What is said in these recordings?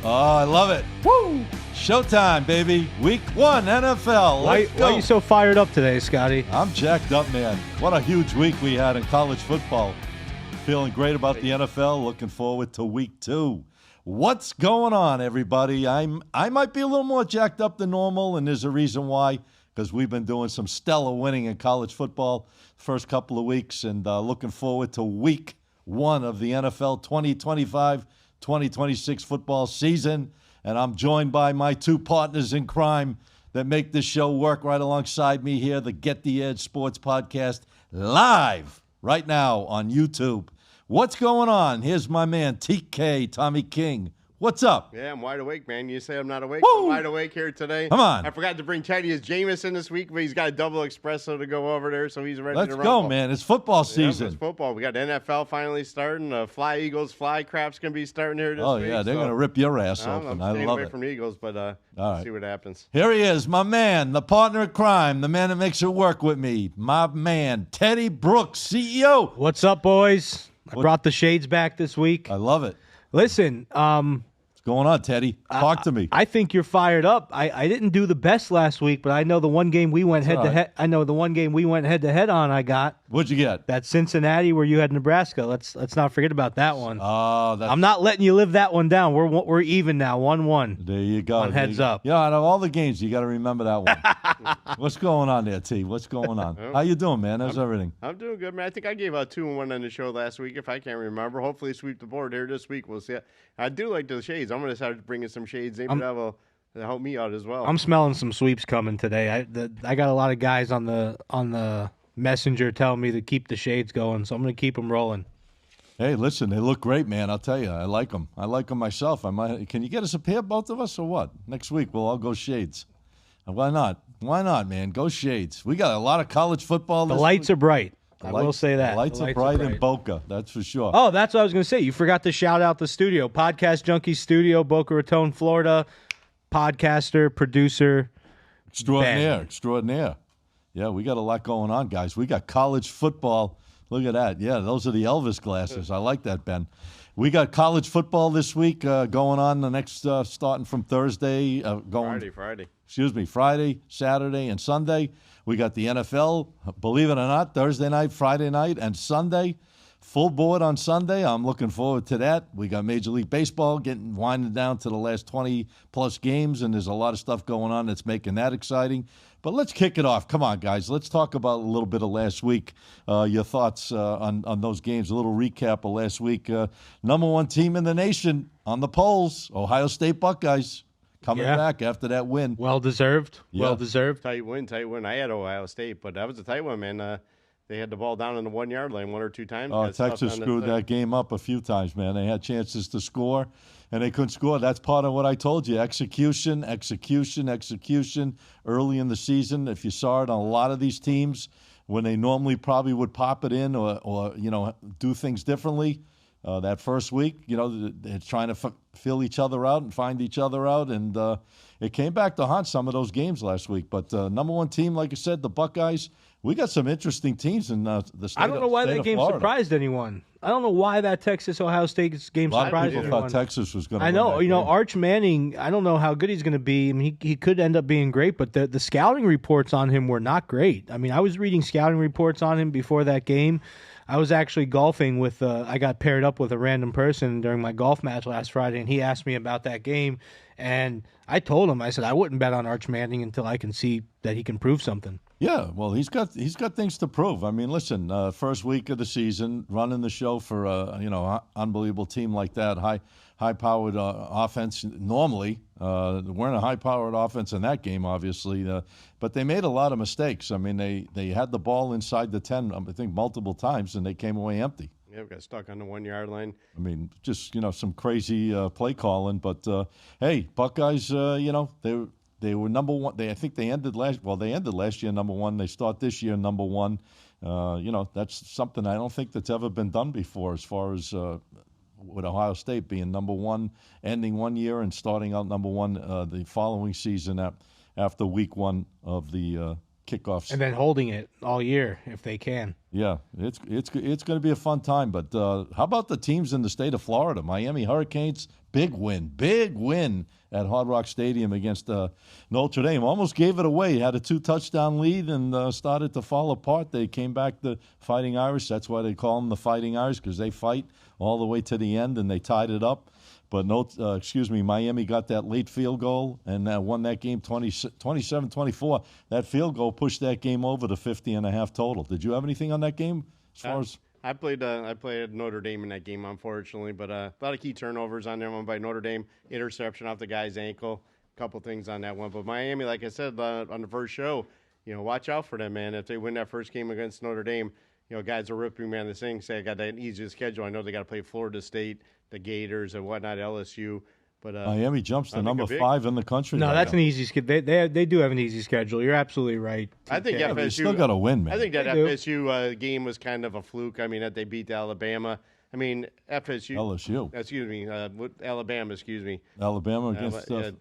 Oh, I love it. Woo! Showtime, baby. Week 1 NFL. Why are you so fired up today, Scotty? I'm jacked up, man. What a huge week we had in college football. Feeling great about the NFL. Looking forward to week 2. What's going on, everybody? I might be a little more jacked up than normal, and there's a reason why, because we've been doing some stellar winning in college football first couple of weeks, and looking forward to week 1 of the NFL 2025-2026 football season. And I'm joined by my 2 partners in crime that make this show work right alongside me here, the Get the Edge Sports Podcast, live right now on YouTube. What's going on? Here's my man, TK, Tommy King. What's up? Yeah, I'm wide awake, man. You say I'm not awake? Woo! I'm wide awake here today. Come on. I forgot to bring Teddy as Jameson this week, but he's got a double espresso to go over there, so he's ready Let's to go, rumble. man. It's football season. Yeah, it's football. We got the NFL finally starting. Fly Eagles, Fly Crap's going to be starting here this week. Oh, yeah, they're going to rip your ass open. I'm I staying love away it. from the Eagles, but All right. see what happens. Here he is, my man, the partner in crime, the man that makes it work with me, my man, Teddy Brooks, CEO. What's up, boys? I brought the shades back this week. I love it. Listen, What's going on, Teddy? Talk to me. I think you're fired up. I didn't do the best last week, but I know the one game we went head to head. I know the one game we went head to head on. I got What'd you get? that Cincinnati where you had Nebraska. Let's not forget about that one. Oh, that's, I'm not letting you live that one down. We're even now, 1-1. there you go. On heads up. Yeah, out of all the games, you got to remember that one. What's going on there, T? What's going on? How you doing, man? How's everything? I'm doing good, man. I think I gave out 2-1 on the show last week, if I can't remember. Hopefully sweep the board here this week. We'll see. I do like the shades. I'm going to start bringing some shades. Maybe that will help me out as well. I'm smelling some sweeps coming today. I got a lot of guys on the messenger telling me to keep the shades going, so I'm going to keep them rolling. Hey, listen, they look great, man. I'll tell you, I like them. I like them myself. Can you get us a pair, both of us, or what? Next week we'll all go shades. Why not? Why not, man? Go shades. We got a lot of college football. The lights are bright. I will say that. The lights are bright in Boca, that's for sure. Oh, that's what I was going to say. You forgot to shout out the studio. Podcast Junkie Studio, Boca Raton, Florida. Podcaster, producer. Extraordinaire. Yeah, we got a lot going on, guys. We got college football. Look at that. Yeah, those are the Elvis glasses. I like that, Ben. We got college football this week going on the next, starting from Thursday. Friday. Friday, Saturday, and Sunday. We got the NFL, believe it or not, Thursday night, Friday night, and Sunday. Full board on Sunday. I'm looking forward to that. We got Major League Baseball winding down to the last 20-plus games, and there's a lot of stuff going on that's making that exciting. But let's kick it off. Come on, guys. Let's talk about a little bit of last week, your thoughts on those games, a little recap of last week. Number 1 team in the nation on the polls, Ohio State Buckeyes. Coming back after that win. Well-deserved. Yeah. Well-deserved. Tight win. I had Ohio State, but that was a tight one, man. They had the ball down on the 1-yard line 1 or 2 times. Oh, Texas screwed that game up a few times, man. They had chances to score, and they couldn't score. That's part of what I told you. Execution early in the season. If you saw it on a lot of these teams, when they normally probably would pop it in or do things differently, that first week, they're trying to fill each other out and find each other out, and it came back to haunt some of those games last week. But number 1 team, like I said, the Buckeyes, we got some interesting teams in the state. I don't know why that game surprised anyone. I don't know why that Texas-Ohio State game surprised everyone. A lot of people anyone. thought Texas was going to I know, Arch Manning, I don't know how good he's going to be. I mean, he could end up being great, but the scouting reports on him were not great. I mean, I was reading scouting reports on him before that game. I was actually golfing with, I got paired up with a random person during my golf match last Friday, and he asked me about that game. And I told him, I said, I wouldn't bet on Arch Manning until I can see that he can prove something. Yeah, well, he's got things to prove. I mean, listen, first week of the season, running the show for unbelievable team like that, high-powered offense. Normally, weren't a high-powered offense in that game, obviously, but they made a lot of mistakes. I mean, they had the ball inside the 10, I think, multiple times, and they came away empty. Yeah, we got stuck on the 1-yard line. I mean, just some crazy play calling, but hey, Buckeyes, they were number 1. I think they ended last year number 1. They start this year number 1. That's something I don't think that's ever been done before, as far as with Ohio State being number 1, ending one year and starting out number 1 the following season after week 1 of the kickoffs. And then holding it all year if they can. Yeah, it's going to be a fun time. But how about the teams in the state of Florida? Miami Hurricanes, big win at Hard Rock Stadium against Notre Dame. Almost gave it away. Had a 2-touchdown lead and started to fall apart. They came back the Fighting Irish. That's why they call them the Fighting Irish, because they fight all the way to the end, and they tied it up. But Miami got that late field goal and won that game 27-24. That field goal pushed that game over to 50.5 total. Did you have anything on that game as far as? I played Notre Dame in that game, unfortunately, but a lot of key turnovers on there. One by Notre Dame, interception off the guy's ankle, a couple things on that one. But Miami, like I said on the first show, watch out for them, man. If they win that first game against Notre Dame, guys are ripping, man. This thing say I got that easy schedule. I know they got to play Florida State, the Gators, and whatnot, LSU. But Miami jumps to number 5 in the country. No, right that's now. an easy schedule. They do have an easy schedule. You're absolutely right. I think Yeah, FSU but you still got to win, man. I think that FSU game was kind of a fluke. I mean, that they beat Alabama. I mean, LSU. Excuse me, Alabama. Excuse me. Alabama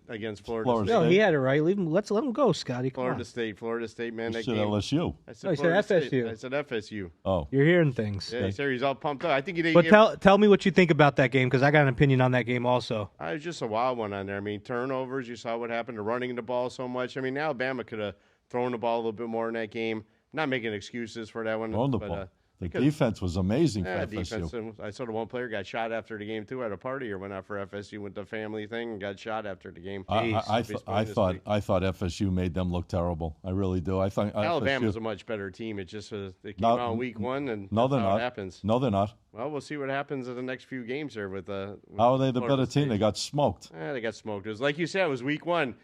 Against Florida Florida State. No, he had it right. Let's let him go, Scotty. Come Florida on. State, man. You That said game. LSU. I No, said, he said Florida State. FSU. I said FSU. Oh, You're hearing things. Yeah, sir, he's all pumped up. I think he. But tell me what you think about that game, because I got an opinion on that game also. It was just a wild one on there. I mean, turnovers. You saw what happened to running the ball so much. I mean, Alabama could have thrown the ball a little bit more in that game. Not making excuses for that one. on the but, ball. The defense was amazing for FSU. defense. I saw the one player got shot after the game too at a party or went out for FSU with the family thing and got shot after the game. I thought FSU made them look terrible. I really do. I thought Alabama's a much better team. It just they came out in week 1 and no, that's they're how not. it happens. No, they're not. Well, we'll see what happens in the next few games here with How are they the Florida better team? State. They got smoked. They got smoked. It was like you said. It was week 1.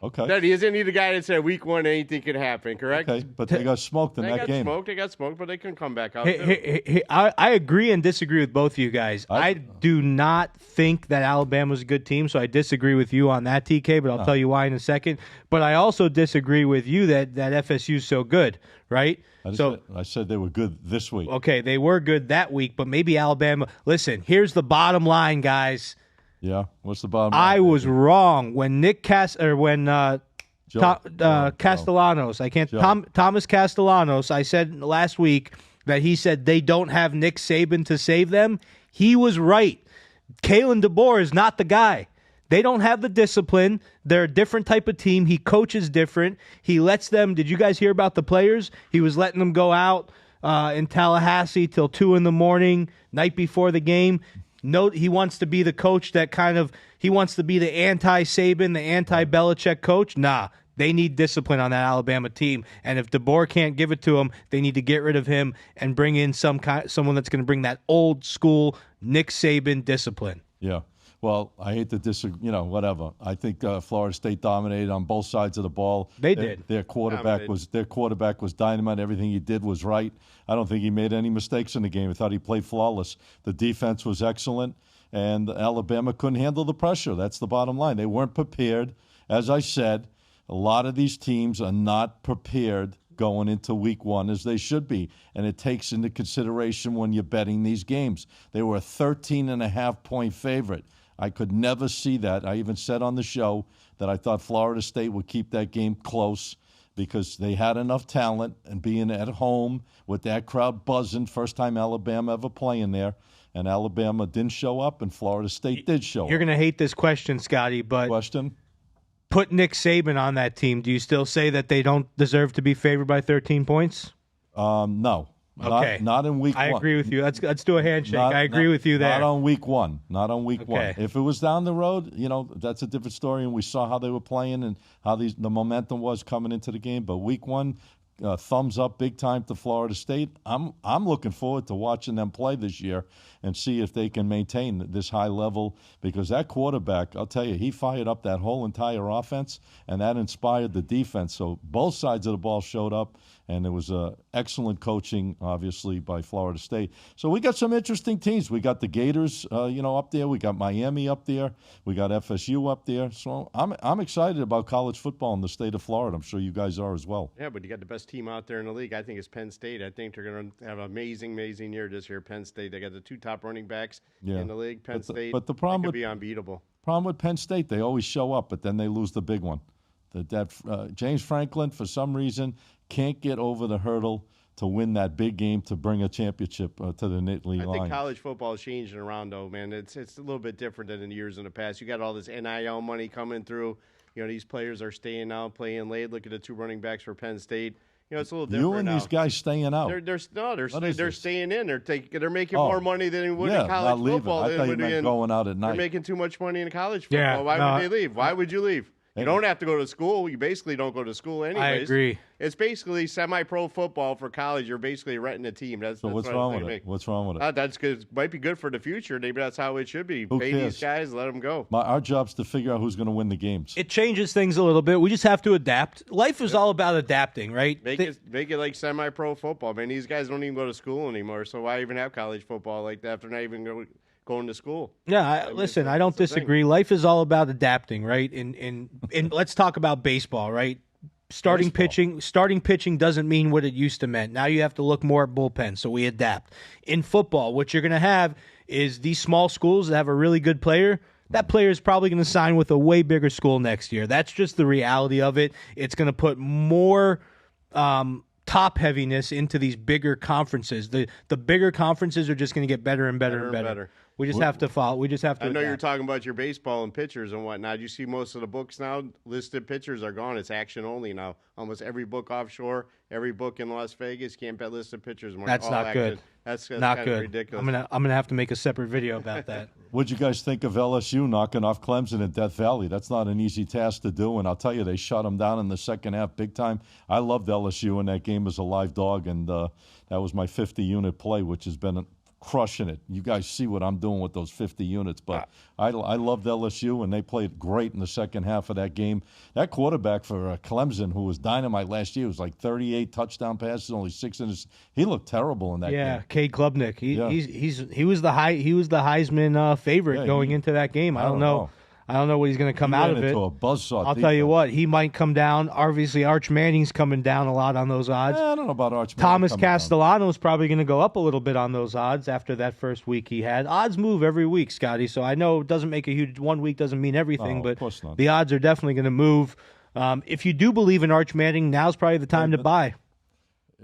Okay. That isn't he the guy that said week 1 anything could happen? Correct. Okay, but they got smoked in that game. They got smoked, but they couldn't come back out. I agree and disagree with both of you guys. I do not think that Alabama's a good team, so I disagree with you on that, TK, but I'll tell you why in a second. But I also disagree with you that FSU's so good, right? I said they were good this week. Okay, they were good that week, but maybe Alabama. Listen, here's the bottom line, guys. Yeah, what's the bottom line? I was wrong when Castellanos. Thomas Castellanos. I said last week that he said they don't have Nick Saban to save them. He was right. Kalen DeBoer is not the guy. They don't have the discipline. They're a different type of team. He coaches different. He lets them. Did you guys hear about the players? He was letting them go out in Tallahassee till 2 a.m, night before the game. Note he wants to be the coach he wants to be the anti-Saban, the anti-Belichick coach. Nah, they need discipline on that Alabama team. And if DeBoer can't give it to him, they need to get rid of him and bring in someone that's going to bring that old school Nick Saban discipline. Yeah. Well, I hate to disagree, whatever. I think Florida State dominated on both sides of the ball. They did. Their quarterback was dynamite. Everything he did was right. I don't think he made any mistakes in the game. I thought he played flawless. The defense was excellent, and Alabama couldn't handle the pressure. That's the bottom line. They weren't prepared. As I said, a lot of these teams are not prepared going into week 1 as they should be, and it takes into consideration when you're betting these games. They were a 13.5-point favorite. I could never see that. I even said on the show that I thought Florida State would keep that game close because they had enough talent, and being at home with that crowd buzzing, first time Alabama ever playing there, and Alabama didn't show up, and Florida State did show up. You're going to hate this question, Scotty, but put Nick Saban on that team. Do you still say that they don't deserve to be favored by 13 points? No. Okay. Not in week 1. I agree with you. Let's do a handshake. I agree with you there. Not on week 1. Not on week 1. If it was down the road, that's a different story, and we saw how they were playing and how the momentum was coming into the game. But week 1, thumbs up big time to Florida State. I'm looking forward to watching them play this year and see if they can maintain this high level, because that quarterback, I'll tell you, he fired up that whole entire offense, and that inspired the defense. So both sides of the ball showed up, and there was excellent coaching, obviously, by Florida State. So we got some interesting teams. We got the Gators, up there. We got Miami up there. We got FSU up there. So I'm excited about college football in the state of Florida. I'm sure you guys are as well. Yeah, but you got the best team out there in the league. I think it's Penn State. I think they're going to have an amazing year this year. Penn State. They got the 2 top running backs in the league. Penn State. But the problem could be unbeatable. Problem with Penn State, they always show up, but then they lose the big one. James Franklin, for some reason, can't get over the hurdle to win that big game to bring a championship to the Nittany Lions. I think college football is changing around, though, man. It's a little bit different than in years in the past. You got all this NIL money coming through. These players are staying out, playing late. Look at the 2 running backs for Penn State. It's a little different You and now. these guys staying out. They're staying in. They're making more money than they would in college not leaving. football. I thought you meant going out at night. They're making too much money in college football. Yeah, Why would they leave? Why would you leave? You don't have to go to school. You basically don't go to school anyways. I agree. It's basically semi-pro football for college. You're basically renting a team. That's what's wrong with it? What's wrong with it? That's good. Might be good for the future. Maybe that's how it should be. Who Pay cares? these guys, let them go. Our job's to figure out who's going to win the games. It changes things a little bit. We just have to adapt. Life is all about adapting, right? Make it like semi-pro football. Man, these guys don't even go to school anymore. So why even have college football like that if they're not even going to school? Yeah, listen, I don't disagree. Life is all about adapting, right? And let's talk about baseball, right? Starting pitching doesn't mean what it used to mean. Now you have to look more at bullpen, so we adapt. In football, what you're going to have is these small schools that have a really good player. That player is probably going to sign with a way bigger school next year. That's just the reality of it. It's going to put more top heaviness into these bigger conferences. The bigger conferences are just going to get better and better and better. We just have to follow. We just have to. I know adapt. you're talking about your baseball and pitchers and whatnot. You see most of the books now, listed pitchers are gone. It's action only now. Almost every book offshore, every book in Las Vegas can't bet listed pitchers. That's not action. good. That's not kind good. of ridiculous. I'm gonna have to make a separate video about that. What'd you guys think of LSU knocking off Clemson in Death Valley? That's not an easy task to do, and I'll tell you, they shut them down in the second half big time. I loved LSU in that game as a live dog, and that was my 50-unit play, which has been crushing it. You guys see what I'm doing with those 50 units, but I loved LSU, and they played great in the second half of that game. That quarterback for Clemson, who was dynamite last year, was like 38 touchdown passes, only 6 interceptions. He looked terrible in that game. Yeah, Cade Klubnik. He was the Heisman favorite going into that game. I don't know. I don't know what he's going to come out of it. A buzzsaw I'll tell you what, he might come down. Obviously, Arch Manning's coming down a lot on those odds. I don't know about Arch Manning. Thomas Castellano's probably going to go up a little bit on those odds after that first week he had. Odds move every week, Scotty, so I know it doesn't make a huge – 1 week doesn't mean everything, but the odds are definitely going to move. If you do believe in Arch Manning, now's probably the time to buy.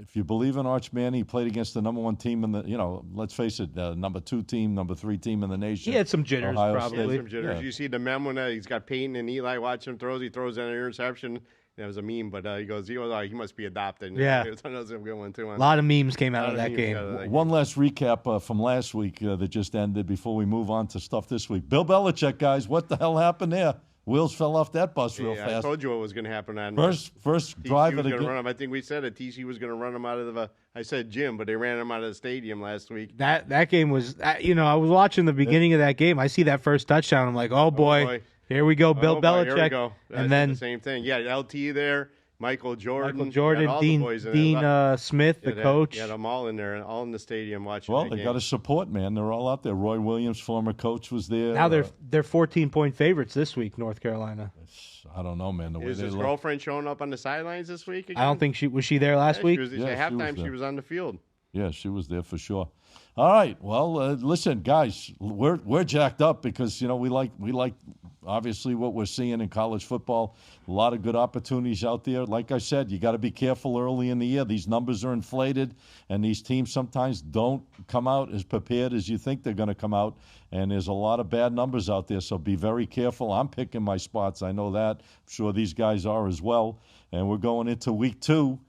If you believe in Arch Manning, he played against the number 1 team in the, let's face it, number 2 team, number 3 team in the nation. He had some jitters, probably. Some jitters. Yeah. You see the memo when he's got Peyton and Eli watch him throws. He throws an interception. That was a meme, but he goes, he must be adopted. Yeah. That was a good one, too. A lot of memes came out of that game. One last recap from last week that just ended before we move on to stuff this week. Bill Belichick, guys, what the hell happened there? Wheels fell off that bus real fast. I told you what was going to happen on first drive of the game. I think we said it. TC was going to run him out of the. I said gym, but they ran him out of the stadium last week. That game was. I was watching the beginning of that game. I see that first touchdown. I'm like, oh boy. Here we go, Bill Belichick. Here we go. And then the same thing. Yeah, LT there. Michael Jordan, Dean Smith, the coach. Yeah, them all in there, all in the stadium watching. Well, they got to support, man. They're all out there. Roy Williams, former coach, was there. Now they're 14-point favorites this week, North Carolina. I don't know, man. Is his girlfriend showing up on the sidelines this week again? I don't think was she there last week? At halftime, she was on the field. Yeah, she was there for sure. All right. Well, listen, guys, we're jacked up because we like obviously what we're seeing in college football. A lot of good opportunities out there. Like I said, you got to be careful early in the year. These numbers are inflated, and these teams sometimes don't come out as prepared as you think they're going to come out. And there's a lot of bad numbers out there, so be very careful. I'm picking my spots. I know that. I'm sure these guys are as well. And we're going into week 2.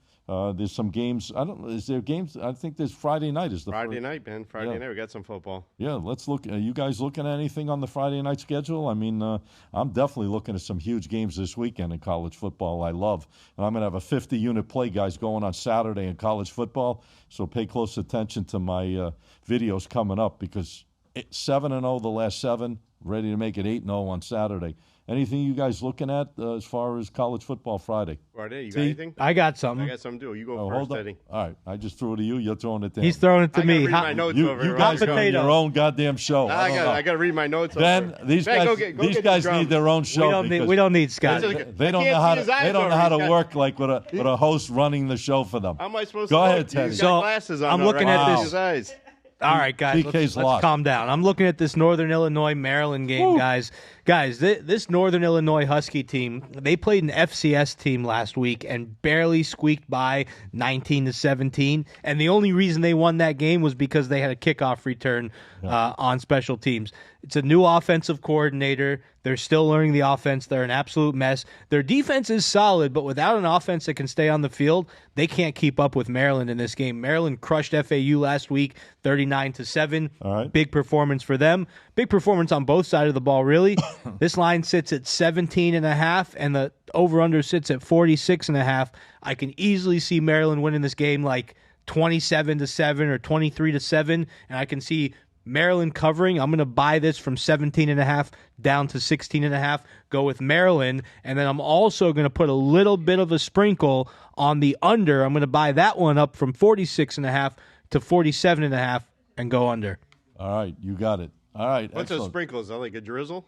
There's some games. Is there games? I think there's Friday night. Friday night, man. Friday night. We got some football. Yeah, let's look. Are you guys looking at anything on the Friday night schedule? I mean, I'm definitely looking at some huge games this weekend in college football. I love, and I'm going to have a 50-unit play, guys, going on Saturday in college football. So pay close attention to my videos coming up because 7-0 the last 7, ready to make it 8-0 on Saturday. Anything you guys looking at as far as college football Friday? Friday, you got anything? I got something. I got something too. You go first, Eddie. All right, I just threw it to you. You're throwing it to He's throwing it to me. Read my notes over you guys got your own goddamn show. I got to read my notes. Ben, these guys need their own show. We don't need Scott. They don't know how to work like with a host running the show for them. How am I supposed to? Go to ahead, Teddy. He's got glasses on. I'm looking at this. His eyes. All right, guys, TK's let's lost. calm down. I'm looking at this Northern Illinois Maryland game, guys. Guys, this Northern Illinois Husky team, they played an FCS team last week and barely squeaked by 19-17. And the only reason they won that game was because they had a kickoff return on special teams. It's a new offensive coordinator. They're still learning the offense. They're an absolute mess. Their defense is solid, but without an offense that can stay on the field, they can't keep up with Maryland in this game. Maryland crushed FAU last week, 39-7. All right. Big performance for them. Big performance on both sides of the ball, really. This line sits at 17.5, and the over-under sits at 46.5. I can easily see Maryland winning this game like 27-7 or 23-7, and I can see Maryland covering. I'm going to buy this from 17.5 down to 16.5. Go with Maryland, and then I'm also going to put a little bit of a sprinkle on the under. I'm going to buy that one up from 46.5 to 47.5 and go under. All right, you got it. All right, What's a excellent. sprinkle? Is that like a drizzle?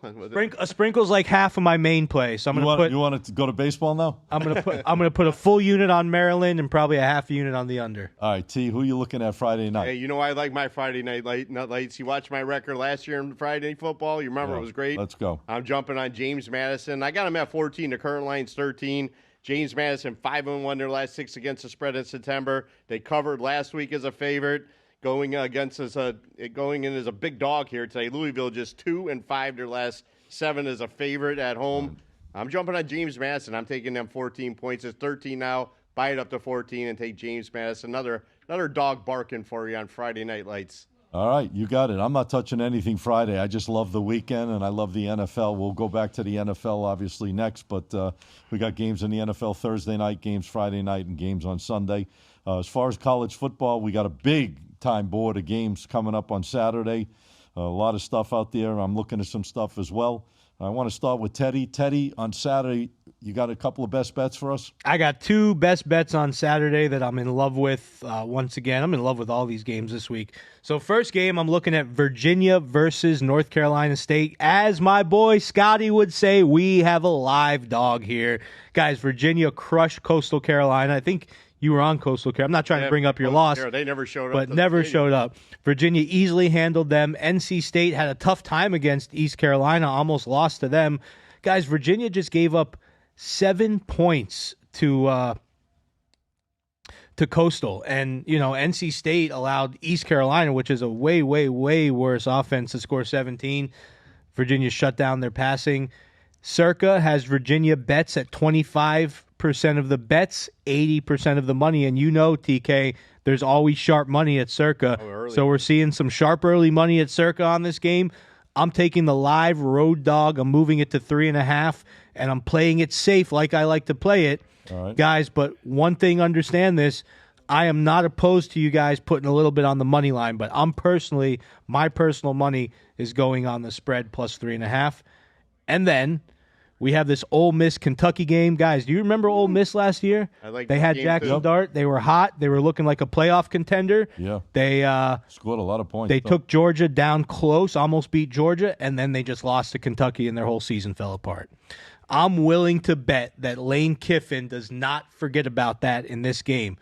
A sprinkle's like half of my main play, so I'm going to put. You want it to go to baseball now? I'm going to put a full unit on Maryland and probably a half unit on the under. All right, T, who you looking at Friday night? Hey, you know I like my Friday night lights. You watched my record last year in Friday football. You remember it was great. Let's go. I'm jumping on James Madison. I got him at 14. The current line's 13. James Madison 5-1 their last 6 against the spread in September. They covered last week as a favorite. Going in as a big dog here today. Louisville just 2-5 their last 7 as a favorite at home. I'm jumping on James Madison. I'm taking them 14 points. It's 13 now. Buy it up to 14 and take James Madison. Another dog barking for you on Friday night lights. All right, you got it. I'm not touching anything Friday. I just love the weekend, and I love the NFL. We'll go back to the NFL, obviously, next, but we got games in the NFL Thursday night, games Friday night, and games on Sunday. As far as college football, we got a big-time board of games coming up on Saturday. A lot of stuff out there. I'm looking at some stuff as well. I want to start with Teddy. Teddy, on Saturday, you got a couple of best bets for us? I got 2 best bets on Saturday that I'm in love with. Once again, I'm in love with all these games this week. So first game, I'm looking at Virginia versus North Carolina State. As my boy Scotty would say, we have a live dog here. Guys, Virginia crushed Coastal Carolina. I think you were on Coastal Carolina. I'm not trying to bring up your loss. They never showed up. But never showed up. Virginia easily handled them. NC State had a tough time against East Carolina, almost lost to them. Guys, Virginia just gave up 7 points to Coastal. And, NC State allowed East Carolina, which is a way, way, way worse offense, to score 17. Virginia shut down their passing. Circa has Virginia bets at 25% of the bets, 80% of the money. And TK, there's always sharp money at Circa. So we're seeing some sharp early money at Circa on this game. I'm taking the live road dog. I'm moving it to 3.5, and I'm playing it safe like I like to play it. All right. Guys, but one thing, understand this. I am not opposed to you guys putting a little bit on the money line, but my personal money is going on the spread plus 3.5. And then we have this Ole Miss Kentucky game. Guys, do you remember Ole Miss last year? They had Jackson Dart. They were hot. They were looking like a playoff contender. Yeah. They scored a lot of points. They took Georgia down close, almost beat Georgia, and then they just lost to Kentucky and their whole season fell apart. I'm willing to bet that Lane Kiffin does not forget about that in this game.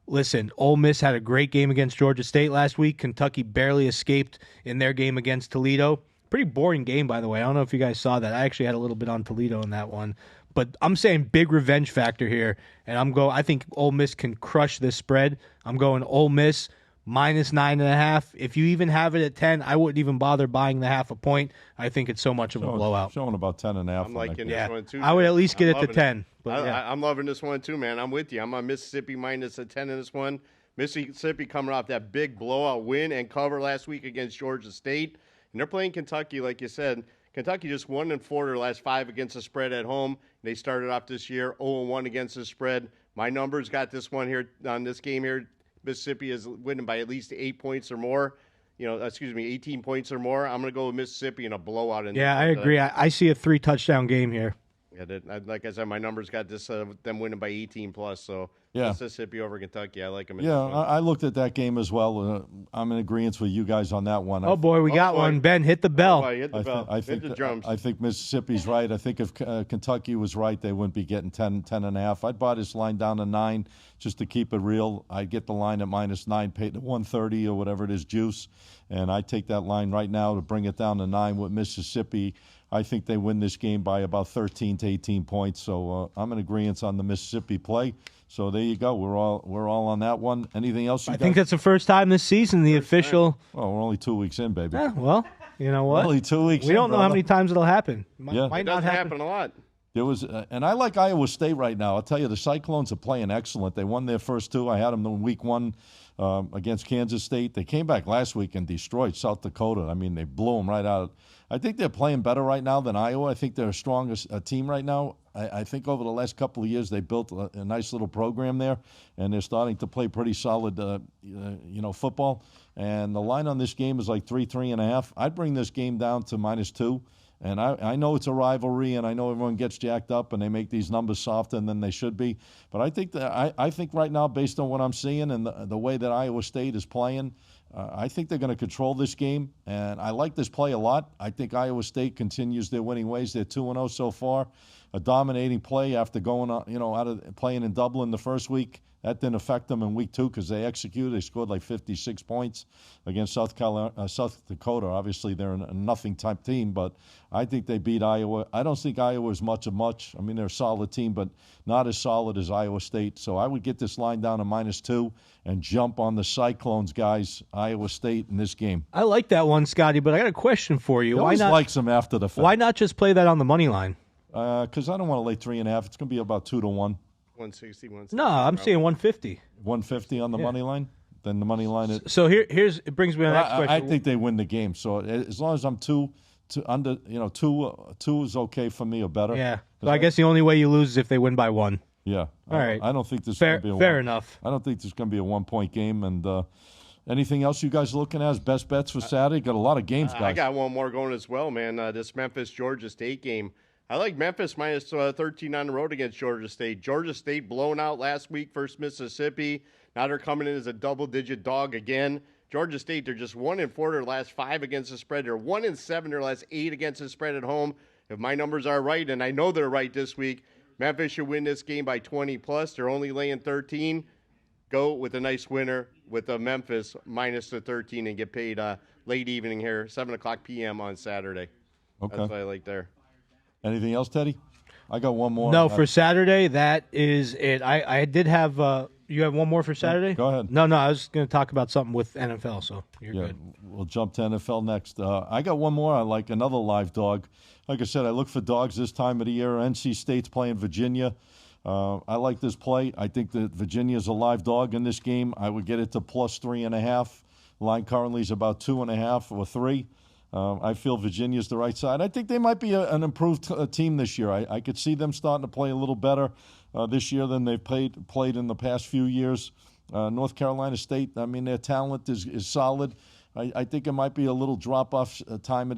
Listen, Ole Miss had a great game against Georgia State last week. Kentucky barely escaped in their game against Toledo. Pretty boring game, by the way. I don't know if you guys saw that. I actually had a little bit on Toledo in that one. But I'm saying big revenge factor here, and I think Ole Miss can crush this spread. I'm going Ole Miss minus 9.5. If you even have it at 10, I wouldn't even bother buying the half a point. I think it's so much of a blowout. Showing about 10.5. I'm liking this one too. I would at least get it to 10. But I'm loving this one too, man. I'm with you. I'm on Mississippi minus a 10 in this one. Mississippi coming off that big blowout win and cover last week against Georgia State. And they're playing Kentucky, like you said. Kentucky just 1-4 their last 5 against the spread at home. They started off this year 0-1 against the spread. My numbers got this one here on this game here. Mississippi is winning by at least 8 points or more. 18 points or more. I'm going to go with Mississippi in a blowout. I agree. I see a 3-touchdown game here. Like I said, my numbers got this them winning by 18 plus. So Yeah. Mississippi over Kentucky. I like them. Yeah, I looked at that game as well. I'm in agreement with you guys on that one. Oh, boy, we got one. Ben, hit the bell. Boy, hit the bell. Hit the drums. I think Mississippi's right. I think if Kentucky was right, they wouldn't be getting 10 and a half. I'd buy this line down to 9 just to keep it real. I'd get the line at -9, pay the 130 or whatever it is, juice. And I'd take that line right now to bring it down to 9 with Mississippi. I think they win this game by about 13 to 18 points. So I'm in agreement on the Mississippi play. So there you go. We're all on that one. Anything else? I think that's the first time this season the official. Well, we're only 2 weeks in, baby. Yeah, well, you know what? Only 2 weeks. We don't know how many times it'll happen. Yeah. Might It not doesn't happen. happen a lot. There was, and I like Iowa State right now. I'll tell you, the Cyclones are playing excellent. They won their first 2. I had them in week 1 against Kansas State. They came back last week and destroyed South Dakota. I mean, they blew them right out. I think they're playing better right now than Iowa. I think they're a stronger team right now. I think over the last couple of years they built a nice little program there, and they're starting to play pretty solid, football. And the line on this game is like 3.5. I'd bring this game down to -2. And I know it's a rivalry, and I know everyone gets jacked up, and they make these numbers softer than they should be. But I think that I think right now, based on what I'm seeing and the way that Iowa State is playing, I think they're going to control this game. And I like this play a lot. I think Iowa State continues their winning ways. They're 2-0 so far. A dominating play after going out of playing in Dublin the first week. That didn't affect them in week 2 because they executed. They scored like 56 points against South Dakota. Obviously, they're a nothing-type team, but I think they beat Iowa. I don't think Iowa is much of much. I mean, they're a solid team, but not as solid as Iowa State. So I would get this line down to -2 and jump on the Cyclones, guys, Iowa State in this game. I like that one, Scotty, but I got a question for you. Why not like some after the fact? Why not just play that on the money line? Because I don't want to lay 3.5. It's going to be about 2-1. 160, 160. No, I'm saying 150. 150 on the money line? Then the money line is. So here's it brings me to the next question. I think they win the game. So as long as I'm two under, 2 is okay for me or better. Yeah. So I guess the only way you lose is if they win by 1. Yeah. All right. I don't think this is going to be fair enough. I don't think this is going to be a 1-point game. And anything else you guys are looking at as best bets for Saturday? Got a lot of games, guys. I got one more going as well, man. This Memphis-Georgia State game. I like Memphis -13 on the road against Georgia State. Georgia State blown out last week versus Mississippi. Now they're coming in as a double-digit dog again. Georgia State, they're just 1-4 their last 5 against the spread. They're 1-7 their last 8 against the spread at home. If my numbers are right, and I know they're right this week, Memphis should win this game by 20+. They're only laying 13. Go with a nice winner with the Memphis -13 and get paid late evening here, 7 o'clock p.m. on Saturday. Okay. That's what I like there. Anything else, Teddy? I got one more. No, for Saturday, that is it. I did have you have one more for Saturday? Go ahead. No, I was going to talk about something with NFL, so you're good. We'll jump to NFL next. I got one more. I like another live dog. Like I said, I look for dogs this time of the year. NC State's playing Virginia. I like this play. I think that Virginia's a live dog in this game. I would get it to +3.5. Line currently is about 2.5 or 3. I feel Virginia's the right side. I think they might be an improved team this year. I could see them starting to play a little better this year than they've played in the past few years. North Carolina State, I mean, their talent is solid. I think it might be a little drop-off time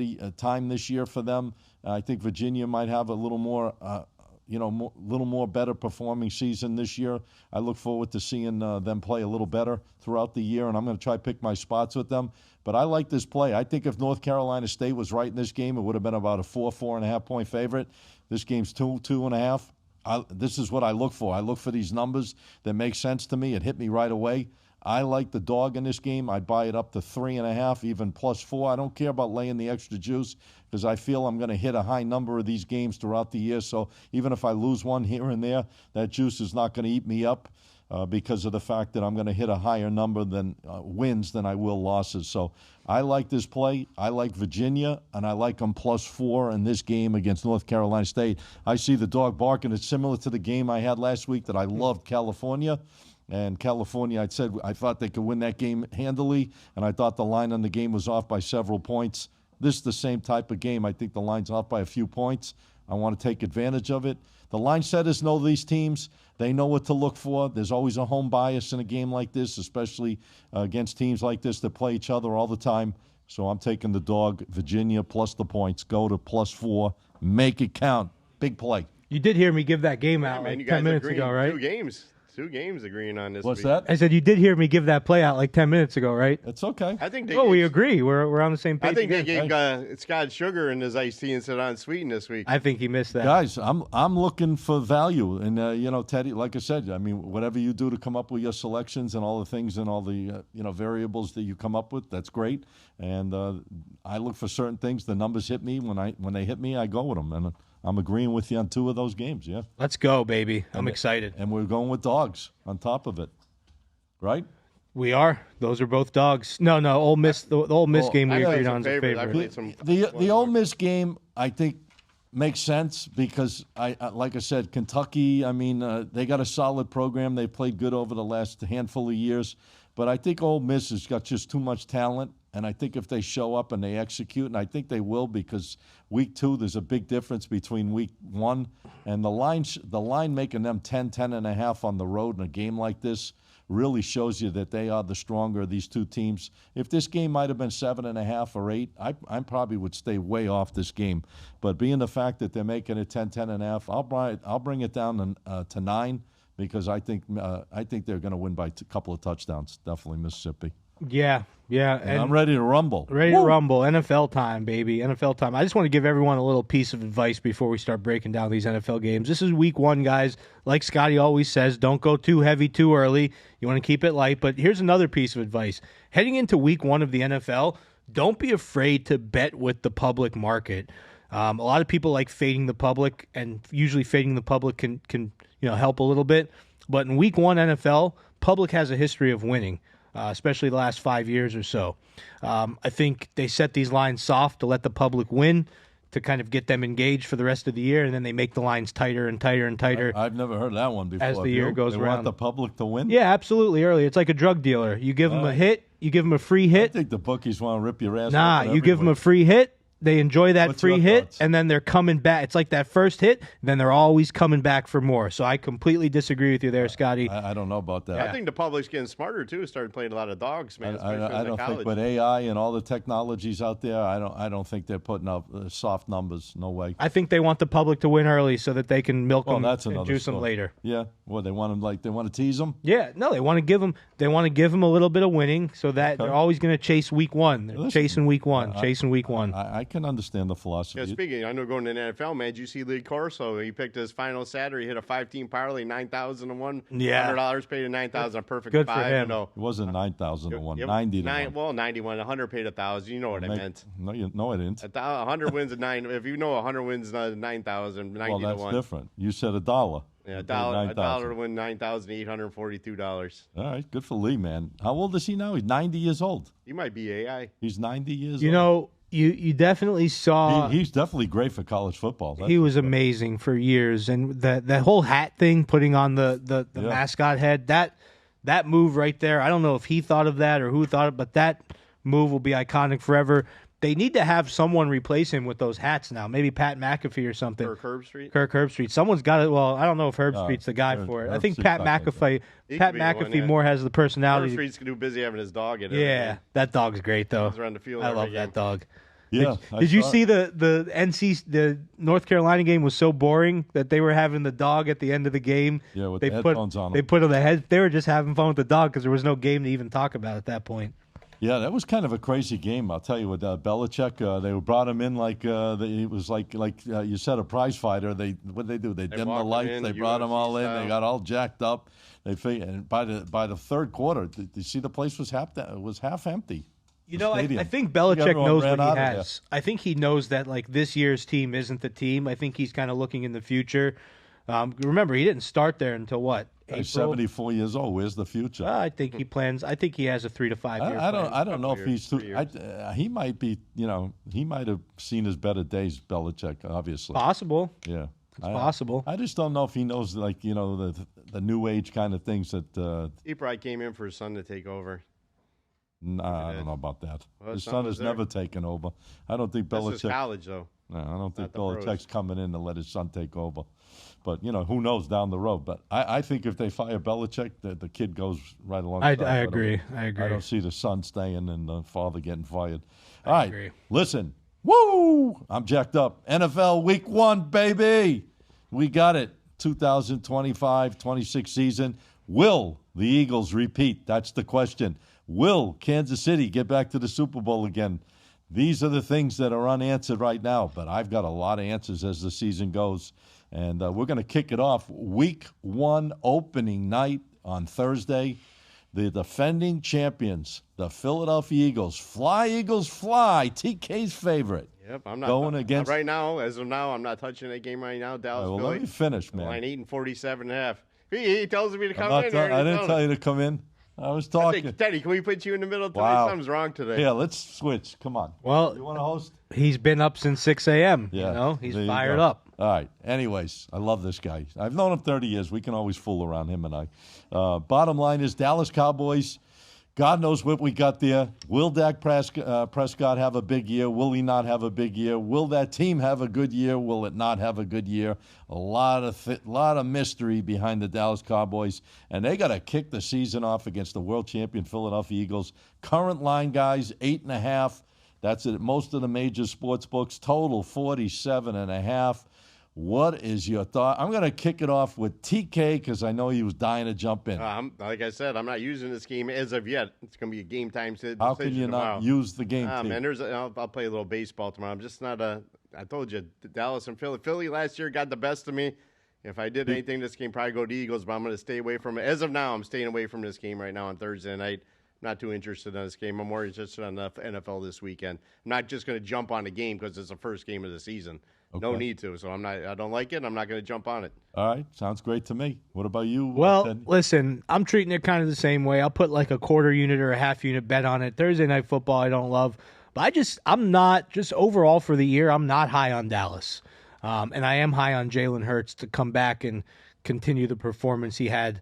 this year for them. I think Virginia might have a little more, little more better performing season this year. I look forward to seeing them play a little better throughout the year, and I'm going to try to pick my spots with them. But I like this play. I think if North Carolina State was right in this game, it would have been about a 4.5 point favorite. This game's 2.5. This is what I look for. I look for these numbers that make sense to me. It hit me right away. I like the dog in this game. I'd buy it up to 3.5, even +4. I don't care about laying the extra juice because I feel I'm going to hit a high number of these games throughout the year. So even if I lose one here and there, that juice is not going to eat me up because of the fact that I'm going to hit a higher number than wins than I will losses. So I like this play. I like Virginia, and I like them +4 in this game against North Carolina State. I see the dog barking. It's similar to the game I had last week that I loved, California. And California, I thought they could win that game handily, and I thought the line on the game was off by several points. This is the same type of game. I think the line's off by a few points. I want to take advantage of it. The line setters know these teams. They know what to look for. There's always a home bias in a game like this, especially against teams like this that play each other all the time. So I'm taking the dog, Virginia, plus the points. Go to +4. Make it count. Big play. You did hear me give that game Yeah, out man, like you 10 guys minutes agreeing ago, right? Two games agreeing on this. What's week. that? I said you did hear me give that play out like 10 minutes ago, right? It's okay. I think they. Oh, we agree. We're on the same page. I think they again. gave Scott sugar in his iced tea instead of sweetened this week. I think he missed that. Guys, I'm looking for value, and Teddy, like I said, I mean, whatever you do to come up with your selections and all the things and all the variables that you come up with, that's great. And I look for certain things. The numbers hit me when they hit me, I go with them, and I'm agreeing with you on 2 of those games. Yeah, Let's go, baby. I'm excited. and we're going with dogs on top of it, right? We are. Those are both dogs. No, Ole Miss. The Ole Miss game we I agreed played on is a some favorites. I favorite. played some. The Ole Miss game, I think, makes sense because like I said, Kentucky. I mean, they got a solid program. They played good over the last handful of years, but I think Ole Miss has got just too much talent. And I think if they show up and they execute, and I think they will, because week 2 there's a big difference between week 1 and the line making them 10.5 on the road in a game like this really shows you that they are the stronger of these 2 teams. If this game might have been 7.5 or 8, I probably would stay way off this game. But being the fact that they're making it 10.5, I'll bring it down to 9 because I think they're going to win by a couple of touchdowns. Definitely Mississippi. Yeah. And I'm ready to rumble. Ready to rumble. NFL time, baby. NFL time. I just want to give everyone a little piece of advice before we start breaking down these NFL games. This is week 1, guys. Like Scotty always says, don't go too heavy too early. You want to keep it light. But here's another piece of advice. Heading into week 1 of the NFL, don't be afraid to bet with the public market. A lot of people like fading the public, and usually fading the public can help a little bit. But in week 1 NFL, public has a history of winning. Especially the last 5 years or so. I think they set these lines soft to let the public win, to kind of get them engaged for the rest of the year, and then they make the lines tighter and tighter and tighter. I've never heard that one before. As the year goes they around. Want the public to win? Yeah, absolutely. Early, it's like a drug dealer. You give them a hit, you give them a free hit. I think the bookies want to rip your ass. Nah, you give them a free hit. They enjoy that What's free your hit, thoughts? and then they're coming back. It's like that first hit, then they're always coming back for more. So I completely disagree with you there, Scotty. I don't know about that. I think the public's getting smarter too. Started playing a lot of dogs, man. I don't think with AI and all the technologies out there, I don't think they're putting up soft numbers. No way. I think they want the public to win early so that they can milk them that's and another juice them story. later. Yeah. Well, they want them they want to tease them. Yeah, no, they want to give them. They want to give them a little bit of winning, so that they're always going to chase week 1. They're chasing week 1, chasing week 1. I can understand the philosophy. Yeah, speaking, I know going to the NFL, man. Did you see Lee Corso? He picked his final Saturday. He hit a 5-team parlay, $9,001. Yeah. $100 paid to 9,000. A perfect Good for 5. him. You know. It wasn't 9,000 to 1, 90 to 1. Well, 91. 100 paid 1,000. You know what I meant. No, I didn't. 100 wins at 9. If you know 100 wins 9,000, 90 Well, to that's 1. different. You said $1. Yeah, You a paid dollar 9,000. to win $9,842. All right, good for Lee, man. How old is he now? He's 90 years old. You might be AI. He's 90 years You old. know, you definitely saw He's definitely great for college football. That's he was for sure. amazing for years, and that whole hat thing, putting on the Yeah. mascot head, that move right there. I don't know if he thought of that or who thought it, but that move will be iconic forever. They need to have someone replace him with those hats now. Maybe Pat McAfee or something. Kirk Herbstreit. Kirk Herbstreit. Someone's got it. Well, I don't know if Herbstreit's the guy for it. I think Herbstreit's Pat not that McAfee. He Pat could be the one, McAfee yeah. more has the personality. Herbstreit's too busy having his dog in it. Yeah, that dog's great though. Runs around the field I every love game. that dog. Yeah. Did you see the North Carolina game was so boring that they were having the dog at the end of the game? Yeah, with they the put headphones on they them. put on the head. They were just having fun with the dog because there was no game to even talk about at that point. Yeah, that was kind of a crazy game. I'll tell you, with Belichick, they brought him in like it was like you said, a prize fighter. What did they do? They dimmed the walked him lights. in, They brought him all in. UFC They got all jacked up. And by the third quarter, did you see the place was half empty? You The know, I stadium. think Belichick Everyone knows ran what he out of there. has. I think he knows that like this year's team isn't the team. I think he's kind of looking in the future. Remember, he didn't start there until what? He's April? 74 years old. Where's the future? I think he plans. I think he has a 3 to 5 year. I don't know if Couple he's years, too. 3 years. He might be. He might have seen his better days. Belichick, obviously. Possible. Yeah, it's possible. I just don't know if he knows, the new age kind of things that. He probably came in for his son to take over. Nah, I don't know about that. Well, His his son son was has there. never taken over. I don't think This is Belichick. college, though. No, I don't think the pros. Belichick's coming in to let his son take over. But who knows down the road? But I think if they fire Belichick, the kid goes right along. I agree. I I don't see the son staying and the father getting fired. All I right, agree. listen. Woo! I'm jacked up. NFL Week 1, baby. We got it. 2025-26 season. Will the Eagles repeat? That's the question. Will Kansas City get back to the Super Bowl again? These are the things that are unanswered right now, but I've got a lot of answers as the season goes. And we're going to kick it off week 1 opening night on Thursday. The defending champions, the Philadelphia Eagles. Fly, Eagles, fly. TK's favorite. Yep, I'm not going against right now. As of now, I'm not touching that game right now. Dallas. Well, Philly. let me finish, man. Line 8-47.5. He tells me to come in. I didn't tell you to come in. I was talking. Teddy, can we put you in the middle today? Wow. Something's wrong today. Yeah, let's switch. Come on. Well, you want to host? He's been up since 6 a.m. Yeah, You know, he's there fired go. up. All right. Anyways, I love this guy. I've known him 30 years. We can always fool around him and I. Bottom line is Dallas Cowboys. God knows what we got there. Will Dak Prescott have a big year? Will he not have a big year? Will that team have a good year? Will it not have a good year? A lot of mystery behind the Dallas Cowboys, and they got to kick the season off against the world champion Philadelphia Eagles. Current line, guys, 8.5. That's at most of the major sports books. Total 47.5. What is your thought? I'm going to kick it off with TK because I know he was dying to jump in. Like I said, I'm not using this game as of yet. It's going to be a game time decision. How can you tomorrow. not use the game team? Man, I'll play a little baseball tomorrow. I'm just not I told you, Dallas and Philly. Philly last year got the best of me. If I did anything, this game probably go to Eagles, but I'm going to stay away from it. As of now, I'm staying away from this game right now on Thursday night. I'm not too interested in this game. I'm more interested in the NFL this weekend. I'm not just going to jump on the game because it's the first game of the season. Okay. No need to. So I don't like it. I'm not going to jump on it. All right. Sounds great to me. What about you? Well, listen, I'm treating it kind of the same way. I'll put like a quarter unit or a half unit bet on it. Thursday night football I don't love. But I'm not, just overall for the year, I'm not high on Dallas. And I am high on Jalen Hurts to come back and continue the performance he had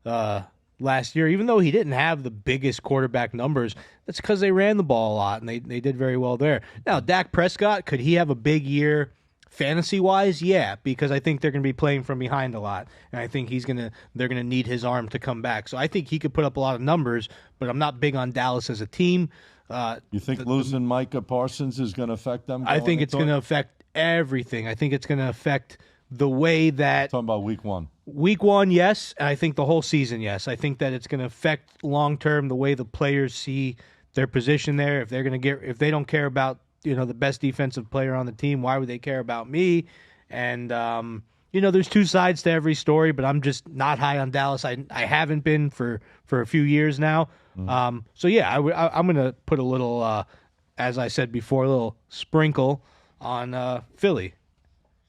last year. Even though he didn't have the biggest quarterback numbers, that's because they ran the ball a lot, and they did very well there. Now, Dak Prescott, could he have a big year fantasy-wise? Yeah, because I think they're going to be playing from behind a lot, and I think they're going to need his arm to come back. So I think he could put up a lot of numbers, but I'm not big on Dallas as a team. You think losing Micah Parsons is going to affect them? I think it's going to affect everything. I think it's going to affect the way that... Talking about week 1. Week 1, yes, and I think the whole season, yes. I think that it's going to affect long-term the way the players see their position there. If they don't care about the best defensive player on the team, why would they care about me? And there's two sides to every story, but I'm just not high on Dallas. I haven't been for a few years now. So yeah, I'm going to put a little, as I said before, a little sprinkle on Philly.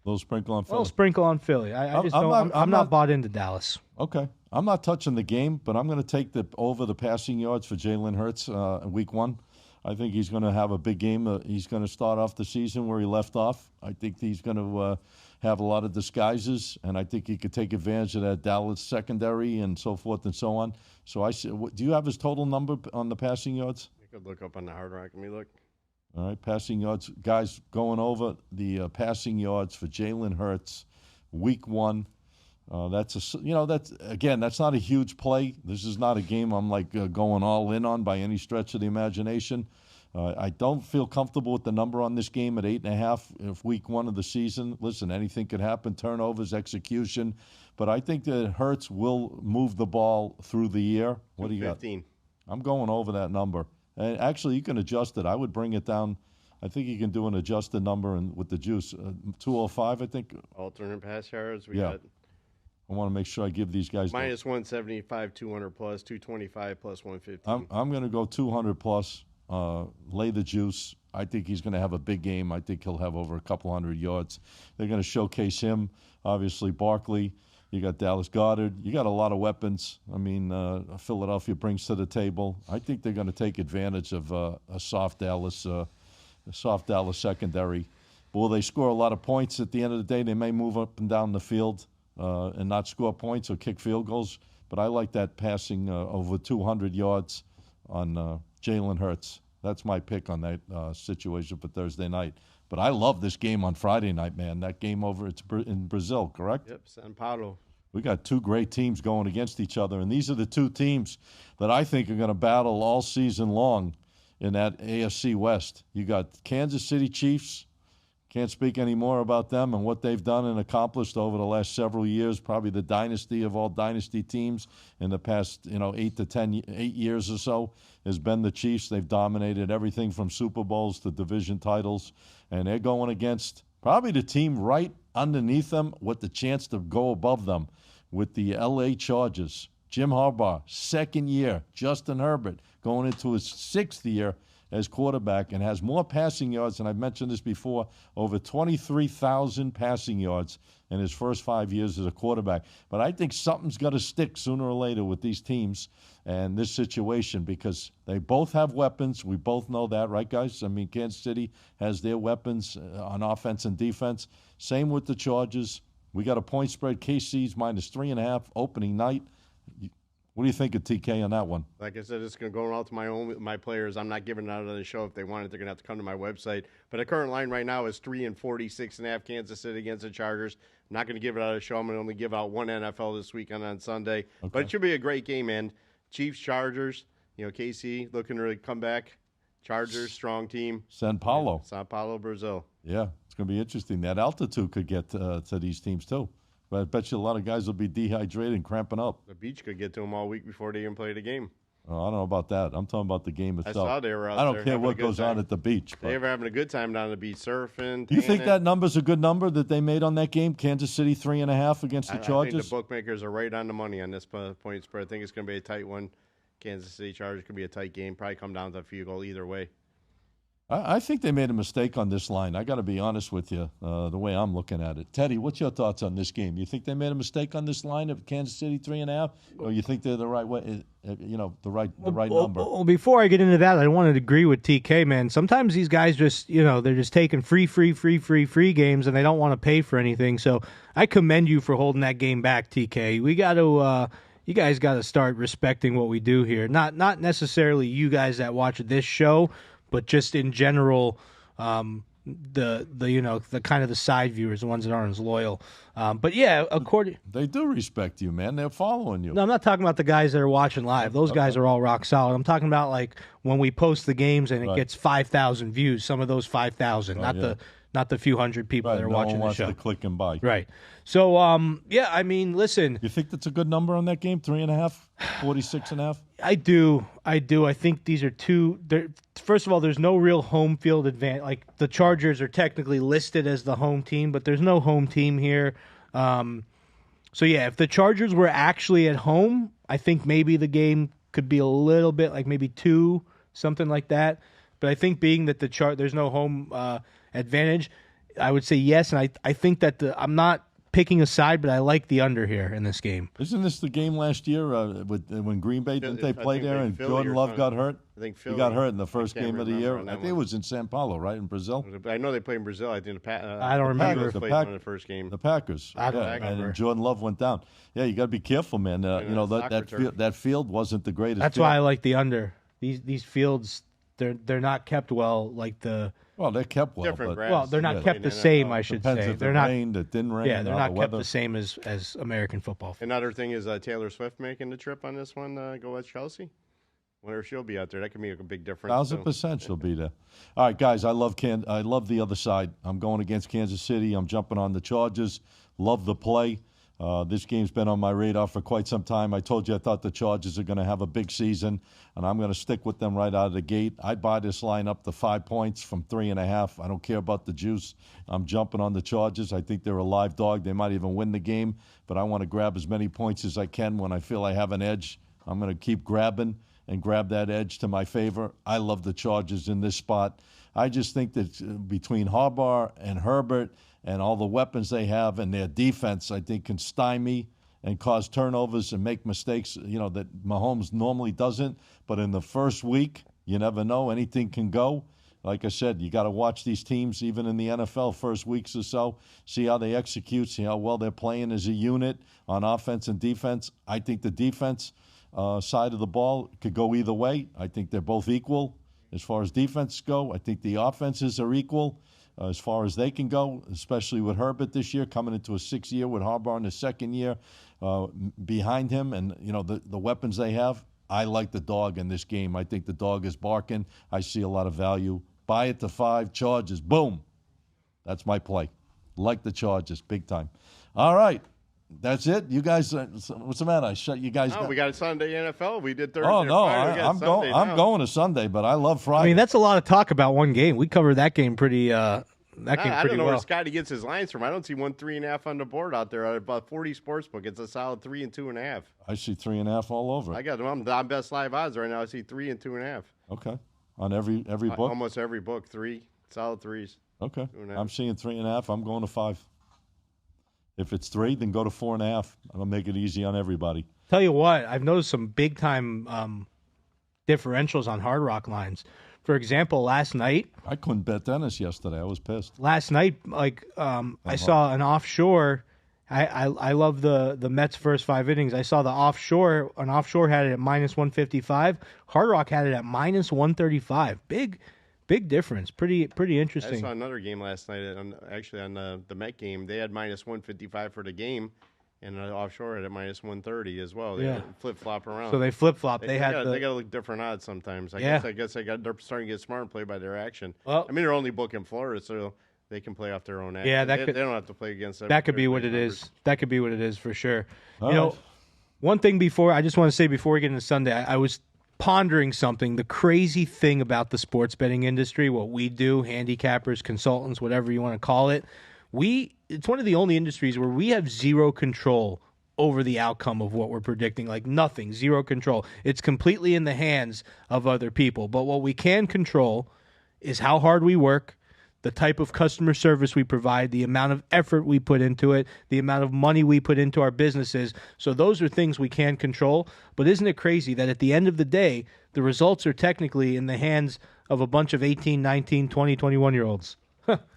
Little sprinkle on Philly. A little sprinkle on Philly. I'm not bought into Dallas. Okay. I'm not touching the game, but I'm going to take over the passing yards for Jalen Hurts in week 1. I think he's going to have a big game. He's going to start off the season where he left off. I think he's going to have a lot of disguises, and I think he could take advantage of that Dallas secondary and so forth and so on. So do you have his total number on the passing yards? You could look up on the Hard Rock. Let me look. All right, passing yards. Guys, going over the passing yards for Jalen Hurts, week 1. That's not a huge play. This is not a game I'm going all in on by any stretch of the imagination. I don't feel comfortable with the number on this game at 8.5 if week 1 of the season. Listen, anything could happen, turnovers, execution. But I think that Hurts will move the ball through the year. What do you got? 15. I'm going over that number. And actually, you can adjust it. I would bring it down. I think you can do an adjusted number with the juice. 205, I think. Alternate pass yards. I want to make sure I give these guys minus 175, 200 plus, 225 plus 150. I'm going to go 200 plus. Lay the juice. I think he's going to have a big game. I think he'll have over a couple hundred yards. They're going to showcase him. Obviously, Barkley. You got Dallas Goedert. You got a lot of weapons. I mean, Philadelphia brings to the table. I think they're going to take advantage of a soft Dallas secondary. But will they score a lot of points at the end of the day? They may move up and down the field and not score points or kick field goals. But I like that passing over 200 yards on Jalen Hurts. That's my pick on that situation for Thursday night. But I love this game on Friday night, man. That game it's in Brazil, correct? Yep, São Paulo. We got two great teams going against each other, and these are the two teams that I think are going to battle all season long in that AFC West. You got Kansas City Chiefs, Can't speak any more about them and what they've done and accomplished over the last several years. Probably the dynasty of all dynasty teams in the past, 8 years or so has been the Chiefs. They've dominated everything from Super Bowls to division titles, and they're going against probably the team right underneath them with the chance to go above them with the L.A. Chargers. Jim Harbaugh, second year. Justin Herbert going into his sixth year as quarterback and has more passing yards, and I've mentioned this before, over 23,000 passing yards in his first 5 years as a quarterback. But I think something's got to stick sooner or later with these teams and this situation because they both have weapons. We both know that, right, guys? I mean, Kansas City has their weapons on offense and defense. Same with the Chargers. We got a point spread. KC's -3.5 opening night. What do you think of TK on that one? Like I said, it's going to go out to my players. I'm not giving it out on the show. If they want it, they're going to have to come to my website. But the current line right now is 3-46.5 Kansas City against the Chargers. I'm not going to give it out of the show. I'm going to only give out one NFL this weekend on Sunday. Okay. But it should be a great game, man. Chiefs, Chargers, KC looking to really come back. Chargers, strong team. Sao Paulo. Sao Paulo, Brazil. Yeah, it's going to be interesting. That altitude could get to these teams, too. But I bet you a lot of guys will be dehydrated and cramping up. The beach could get to them all week before they even play the game. Oh, I don't know about that. I'm talking about the game itself. I saw they were out there. I don't there care what goes on at the beach. They were having a good time down the beach, surfing. Do you think that number's a good number that they made on that game? Kansas City 3.5 against the Chargers? I think the bookmakers are right on the money on this point spread. I think it's going to be a tight one. Kansas City Chargers could be a tight game. Probably come down to a field goal either way. I think they made a mistake on this line. I got to be honest with you, the way I'm looking at it. Teddy, what's your thoughts on this game? You think they made a mistake on this line of Kansas City 3.5, or you think they're the right way? The right number. Well, before I get into that, I wanted to agree with TK, man. Sometimes these guys just, they're just taking free games, and they don't want to pay for anything. So I commend you for holding that game back, TK. We got to. You guys got to start respecting what we do here. Not necessarily you guys that watch this show, but just in general, the kind of the side viewers, the ones that aren't as loyal. But yeah, they do respect you, man. They're following you. No, I'm not talking about the guys that are watching live. Those guys are all rock solid. I'm talking about like when we post the games and it gets 5,000 views. Some of those 5,000, not the few hundred people that are watching the show. No one wants to click and buy. Right. So, I mean, listen. You think that's a good number on that game? 3.5, 46.5. I do. I think these are two. First of all, there's no real home field advantage. Like the Chargers are technically listed as the home team, but there's no home team here. So yeah, if the Chargers were actually at home, I think maybe the game could be a little bit like maybe 2, something like that. But I think being that there's no home advantage, I would say yes. And I think that I'm not picking a side, but I like the under here in this game. Isn't this the game last year when Green Bay, didn't they play there and Jordan Love got hurt? I think he got hurt in the first game of the year. I think it was in Sao Paulo, right, in Brazil? I know they played in Brazil. I think I don't remember. The Packers played in the first game. The Packers. And Jordan Love went down. Yeah, you got to be careful, man. That field wasn't the greatest. That's why I like the under. These fields, they're not kept well like the. Well, they're kept well, they're not kept the same. I should say they're not. Rained, it didn't rain. Yeah, they're not kept the same as American football. Another thing is Taylor Swift making the trip on this one. Go with Chelsea. Whenever she'll be out there, that could make a big difference. 1,000% she'll be there. All right, guys, I love the other side. I'm going against Kansas City. I'm jumping on the Chargers. Love the play. This game's been on my radar for quite some time. I told you I thought the Chargers are going to have a big season, and I'm going to stick with them right out of the gate. I'd buy this line up to 5 points from 3.5. I don't care about the juice. I'm jumping on the Chargers. I think they're a live dog. They might even win the game, but I want to grab as many points as I can when I feel I have an edge. I'm going to keep grabbing and grab that edge to my favor. I love the Chargers in this spot. I just think that between Harbaugh and Herbert and all the weapons they have and their defense, I think can stymie and cause turnovers and make mistakes, that Mahomes normally doesn't. But in the first week, you never know. Anything can go. Like I said, you got to watch these teams, even in the NFL, first weeks or so, see how they execute, see how well they're playing as a unit on offense and defense. I think the defense side of the ball could go either way. I think they're both equal as far as defense go. I think the offenses are equal as far as they can go, especially with Herbert this year, coming into a 6th year with Harbaugh in the 2nd year behind him, and the weapons they have. I like the dog in this game. I think the dog is barking. I see a lot of value. Buy it to 5, Chargers. Boom. That's my play. Like the Chargers, big time. All right. That's it. You guys, what's the matter? I shut you guys down. We got a Sunday NFL. We did Thursday. Oh no, Friday. I'm going to Sunday, but I love Friday. I mean, that's a lot of talk about one game. We covered that game pretty. I don't know where Scotty gets his lines from. I don't see 3.5 on the board out there. About 40 sportsbook. It's a solid 3 and 2.5. I see 3.5 all over. I got them. I'm best live odds right now. I see 3 and 2.5. Okay, on every book. Almost every book, 3 solid 3s. Okay, I'm seeing 3.5. I'm going to 5. If it's 3, then go to 4.5. I'll make it easy on everybody. Tell you what, I've noticed some big time differentials on Hard Rock lines. For example, last night. I couldn't bet tennis yesterday. I was pissed. Last night, I saw an offshore. I love the Mets' first 5 innings. I saw an offshore had it at -155. Hard Rock had it at -135. Big difference. Pretty interesting. I saw another game last night. On the Met game, they had -155 for the game, and offshore had at -130 as well. They flip flop around. So they flip flop. They got to look different odds sometimes. I guess they're starting to get smart and play by their action. Well, I mean, they're only booking Florida, so they can play off their own action. Yeah, they don't have to play against. That could be what it is. That could be what it is for sure. All right. One thing I just want to say before we get into Sunday, I was pondering something. The crazy thing about the sports betting industry, what we do, handicappers, consultants, whatever you want to call it, it's one of the only industries where we have zero control over the outcome of what we're predicting. Like nothing, zero control. It's completely in the hands of other people. But what we can control is how hard we work, the type of customer service we provide, the amount of effort we put into it, the amount of money we put into our businesses. So those are things we can control. But isn't it crazy that at the end of the day, the results are technically in the hands of a bunch of 18, 19, 20, 21-year-olds?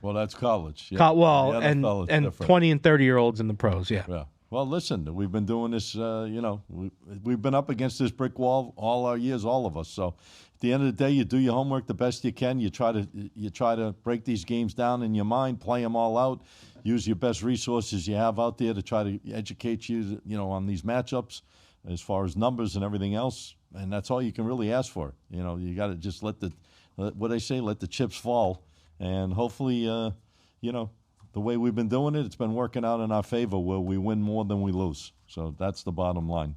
Well, that's college. Yeah. And 20 and 30-year-olds in the pros, yeah. Well, listen, we've been doing this, we've been up against this brick wall all our years, all of us. So at the end of the day, you do your homework the best you can. You try to break these games down in your mind, play them all out, use your best resources you have out there to try to educate you, on these matchups as far as numbers and everything else. And that's all you can really ask for. You got to just let the chips fall. And hopefully, the way we've been doing it, it's been working out in our favor where we win more than we lose. So that's the bottom line.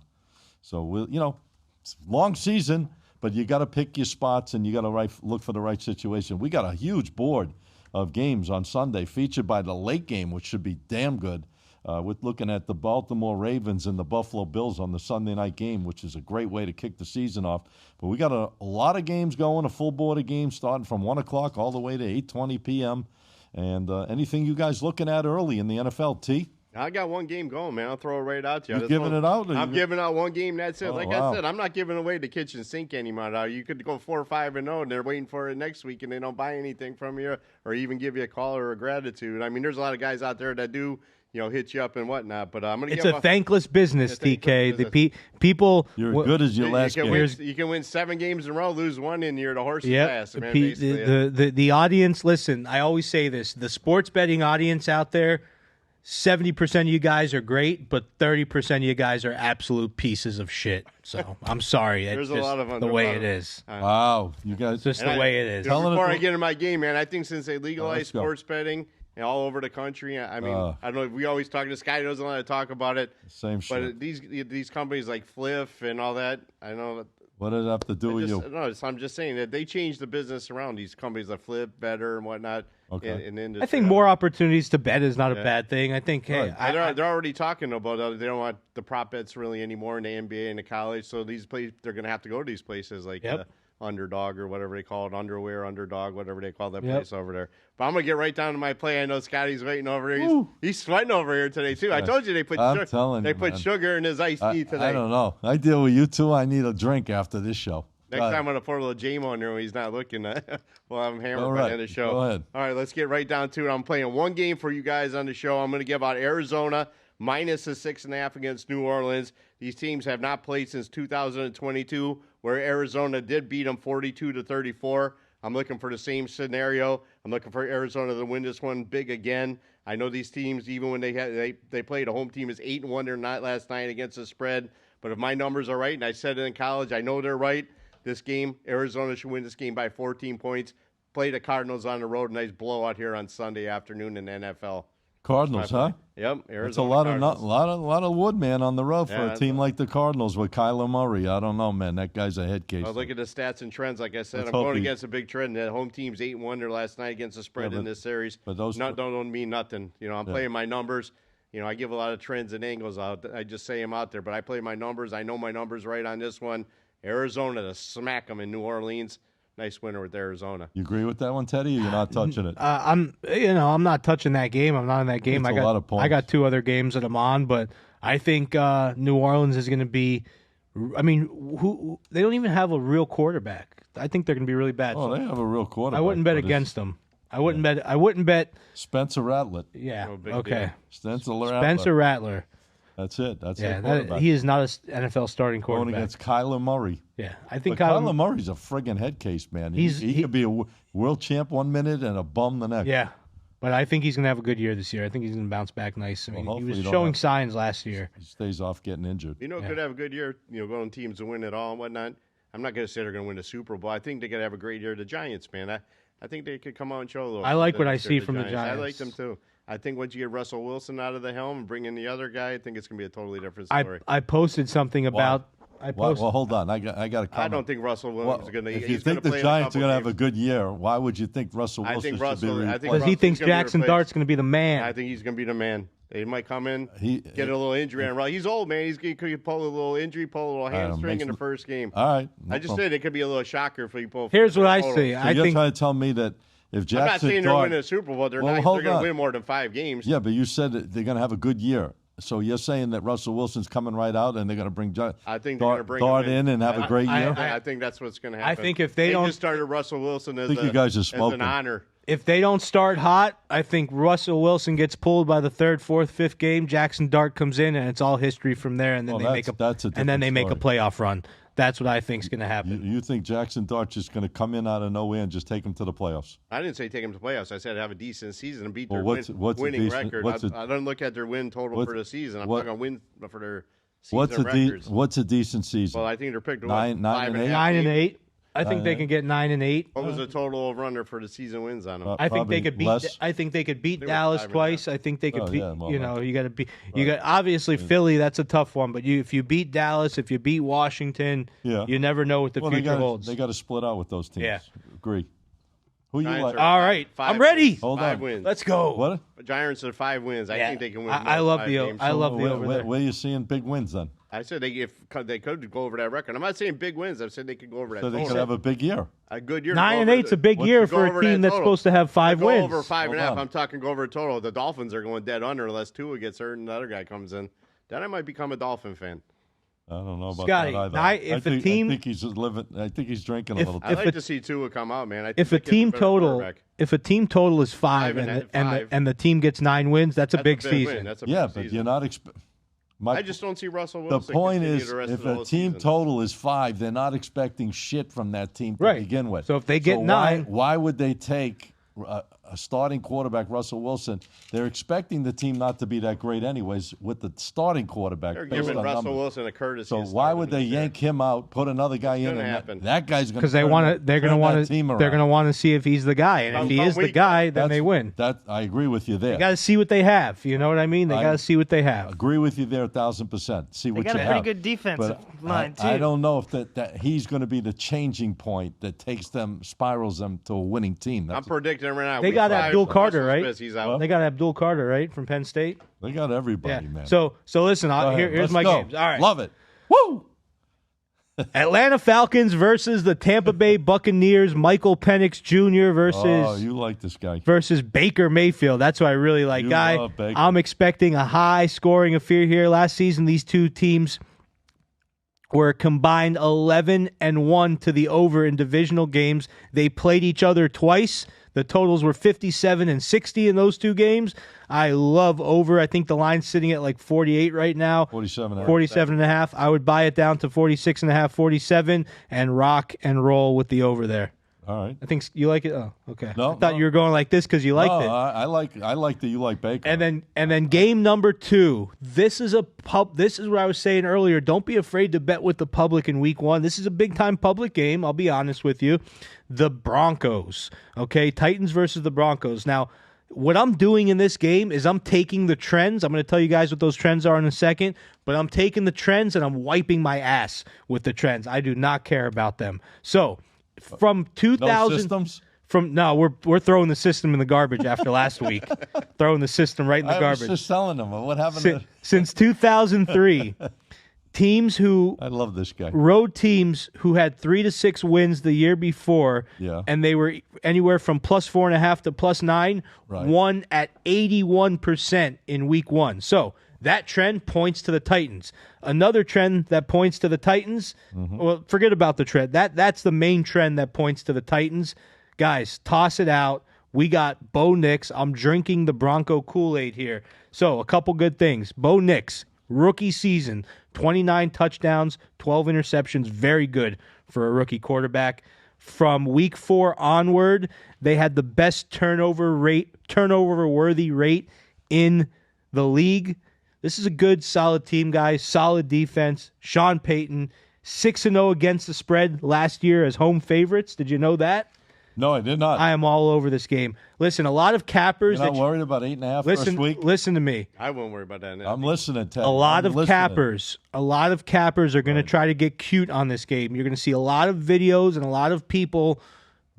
So, it's a long season, but you got to pick your spots and you got to look for the right situation. We got a huge board of games on Sunday featured by the late game, which should be damn good. We're looking at the Baltimore Ravens and the Buffalo Bills on the Sunday night game, which is a great way to kick the season off. But we got a lot of games going, a full board of games starting from 1 o'clock all the way to 8:20 p.m., and anything you guys looking at early in the NFL, T? I got one game going, man. I'll throw it right out to you. You're giving it out? I'm giving out one game. That's it. Oh, I said, I'm not giving away the kitchen sink anymore. You could go 4-5-0, and they're waiting for it next week, and they don't buy anything from you or even give you a call or a gratitude. I mean, there's a lot of guys out there that do, hit you up and whatnot. But I'm going to It's a thankless business, TK. The people. You're good as your last game. You can win 7 games in a row, lose 1 in the horse is fast. Man, the audience, listen, I always say this. The sports betting audience out there, 70% of you guys are great, but 30% of you guys are absolute pieces of shit. So I'm sorry. It's There's a lot of them. The way it is. Wow. You guys. Just the way it is. Before I get in my game, man, I think since they legalized sports betting all over the country, I mean, I don't know. We always talk to Scotty, doesn't want to talk about it. Same shit. But these companies like Fliff and all that, I know. What did it have to do with you? No, I'm just saying that they changed the business around these companies like Flip, Better, and whatnot in the industry. I think more opportunities to bet is not a bad thing. I think, they're already talking about they don't want the prop bets really anymore in the NBA and the college. So these places, they're going to have to go to these places like Underdog or whatever they call it, Underdog, whatever they call that place over there. But I'm going to get right down to my play. I know Scotty's waiting over here. He's sweating over here today, too. I told you they put sugar in his iced tea today. I don't know. I deal with you, too. I need a drink after this show. Next time I'm going to pour a little J-Mo in there when he's not looking. Well, I'm hammered by the end of the show. Go ahead. All right, let's get right down to it. I'm playing one game for you guys on the show. I'm going to give out Arizona minus a 6.5 against New Orleans. These teams have not played since 2022, where Arizona did beat them 42-34. I'm looking for the same scenario. I'm looking for Arizona to win this one big again. I know these teams, even when they played, a home team is 8-1. They're not last night against the spread. But if my numbers are right, and I said it in college, I know they're right. This game, Arizona should win this game by 14 points. Play the Cardinals on the road. Nice blowout here on Sunday afternoon in the NFL. Cardinals, huh? Yep, It's Arizona. a lot of wood, man, on the road for Yeah, a team like the Cardinals with Kyler Murray. I don't know, man. That guy's a head case. Well, look at the stats and trends. Like I said, Let's I'm hope going he- against a big trend. The home team's 8-1 their last night against the spread Yeah, in this series. but those don't mean nothing. I'm Yeah. playing my numbers. I give a lot of trends and angles out. I just say them out there, but I play my numbers. I know my numbers right on this one. Arizona to smack them in New Orleans. Nice winner with Arizona. You agree with that one, Teddy? Or you're not touching it? I'm not touching that game. I'm not in that game. It's a lot of points. I got 2 other games that I'm on, but I think New Orleans is going to be. I mean, they don't even have a real quarterback. I think they're going to be really bad. Oh, So they have a real quarterback. I wouldn't bet but it's against them. I wouldn't bet. Spencer Rattler. Yeah. Oh, big Okay. Spencer Rattler. Rattler. That's it. That's Yeah. their quarterback. He is not an NFL starting Going quarterback. against Kyler Murray. Yeah. I think But Kyler Murray's a friggin' head case, man. He could be a world champ one minute and a bum the next. Yeah. But I think he's going to have a good year this year. I think he's going to bounce back nice. I mean, he hopefully was you don't showing have- signs last year. He stays off getting injured. Could have a good year, going teams to win it all and whatnot. I'm not going to say they're going to win the Super Bowl. I think they could have a great year. The Giants, man. I think they could come out and show a little. I like something what I this see year, from the Giants. I like them too. I think once you get Russell Wilson out of the helm and bring in the other guy, I think it's going to be a totally different story. I posted something about. Well, hold on. I got a comment. I don't think Russell Wilson is going to. If you think the Giants are going to have a good year, why would you think Russell Wilson should be replaced? Because he thinks Jackson Dart's going to be the man. I think he's going to be the man. He might come in, get a little injury. He's old, man. He could pull a little injury, pull a little hamstring in the first game. All right. I just said it could be a little shocker if he pull. Here's what I say. So you're trying to tell me that if Jackson I'm not saying they're winning a Super Bowl. They're not. They're going to win more than 5 games. Yeah, but you said that they're going to have a good year. So you're saying that Russell Wilson's coming right out and they're going to bring I think they're going to bring Dart him in and have a great year? I think that's what's going to happen. I think if they don't just started Russell Wilson as, you guys are as smoking. an honor. If they don't start hot, I think Russell Wilson gets pulled by the 3rd, 4th, 5th game. Jackson Dart comes in, and it's all history from there. And then they make a playoff run. That's what I think is going to happen. You think Jackson Dart's just going to come in out of nowhere and just take him to the playoffs? I didn't say take them to playoffs. I said have a decent season and beat their winning record. I don't look at their win total for the season. I'm talking about win for their season records. What's a decent season? Well, I think they're picked 9 and 8. 9 and 8. I think they can get 9 and 8. What was the total over under for the season wins on them? I think they could beat. Less. I think they could beat Dallas twice. I think they could beat. yeah, well, you got to beat. You got obviously Philly. That's a tough one. But if you beat Dallas, if you beat Washington, you never know what the future holds. They got to split out with those teams. Yeah. Agree. Who you Giants like? All right, I'm ready. Hold 5 on. wins. Let's go. What? Giants are 5 wins. I think they can win. I love the. games. I love the Where, over there. where are you seeing big wins then? I said they could go over that record. I'm not saying big wins. I said they could go over that. So they total. could have a big year. A good year. 9 and 8's a big year for a team that's supposed to have 5 go wins. over 5 and a Hold half. on. I'm talking go over a total. The Dolphins are going dead under unless Tua gets hurt and the other guy comes in. Then I might become a Dolphin fan. I don't know about Scotty, that either. I think he's just living. I think he's drinking a little. I'd like to see Tua come out, man. I think If a they get team better total, quarterback. if a team total is 5 5 and the team gets 9 wins, that's a big win. season. That's a Yeah, big but season. you're not. I just don't see Russell The Wilson. point continue is, the rest if of the a whole team season. total is 5, they're not expecting shit from that team to Right. begin with. So if they get 9, why would they take a starting quarterback, Russell Wilson? They're expecting the team not to be that great, anyways, with the starting quarterback. They're based giving on Russell numbers. Wilson a courtesy. So to why start would him they this year. yank him out, put another guy in, gonna and happen. that guy's going to? because they want to, they're going to want to see if he's the guy, and if he is the guy, then they win. That I agree with you there. They got to see what they have. You know what I mean? They got to see what they have. Agree with you there 1,000%. See what got you a have. pretty good defensive But line, I too. don't know if that he's going to be the changing point that takes them, spirals them to a winning team. I'm predicting right now. They week got 5, Abdul Carter, Russell right? Smith, he's out. They got Abdul Carter, right, from Penn State. They got everybody, Yeah. man. So listen. Go ahead. Here's Let's my go. games. All right. Love it. Woo! Atlanta Falcons versus the Tampa Bay Buccaneers. Michael Penix Jr. Oh, you like this guy. versus Baker Mayfield. That's what I really like. You Guy, love Baker. I'm expecting a high scoring affair here. Last season, these two teams were combined 11-1 to the over in divisional games. They played each other twice. The totals were 57 and 60 in those two games. I love over. I think the line's sitting at like 48 right now. 47 and a half. I would buy it down to 46 and a half, 47, and rock and roll with the over there. All right. I think you like it. Oh, okay. No, I thought no. you were going like this because you liked No, it. I like that you like Baker. And then game number 2. This is what I was saying earlier. Don't be afraid to bet with the public in week 1. This is a big time public game. I'll be honest with you. The Broncos. Okay, Titans versus the Broncos. Now, what I'm doing in this game is I'm taking the trends. I'm going to tell you guys what those trends are in a second. But I'm taking the trends and I'm wiping my ass with the trends. I do not care about them. So from 2000. No systems? We're throwing the system in the garbage after last week. Throwing the system right in the I garbage. was just telling them what happened. Since 2003, teams who I love this guy. road teams who had 3 to 6 wins the year before, Yeah. and they were anywhere from +4.5 to +9, Right. won at 81% in week 1. So that trend points to the Titans. Another trend that points to the Titans. Well, forget about the trend. That's the main trend that points to the Titans. Guys, toss it out. We got Bo Nix. I'm drinking the Bronco Kool-Aid here. So a couple good things. Bo Nix, rookie season, 29 touchdowns, 12 interceptions. Very good for a rookie quarterback. From week 4 onward, they had the best turnover-worthy rate in the league. This is a good, solid team, guys. Solid defense. Sean Payton, 6-0 against the spread last year as home favorites. Did you know that? No, I did not. I am all over this game. Listen, a lot of cappers. You're not worried about 8.5 first week? Listen to me. I wouldn't worry about that. I'm listening, Ted. A lot I'm of listening. cappers are going to try to get cute on this game. You're going to see a lot of videos and a lot of people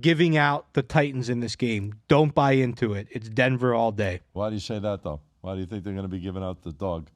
giving out the Titans in this game. Don't buy into it. It's Denver all day. Why do you say that, though? Why do you think they're going to be giving out the dog?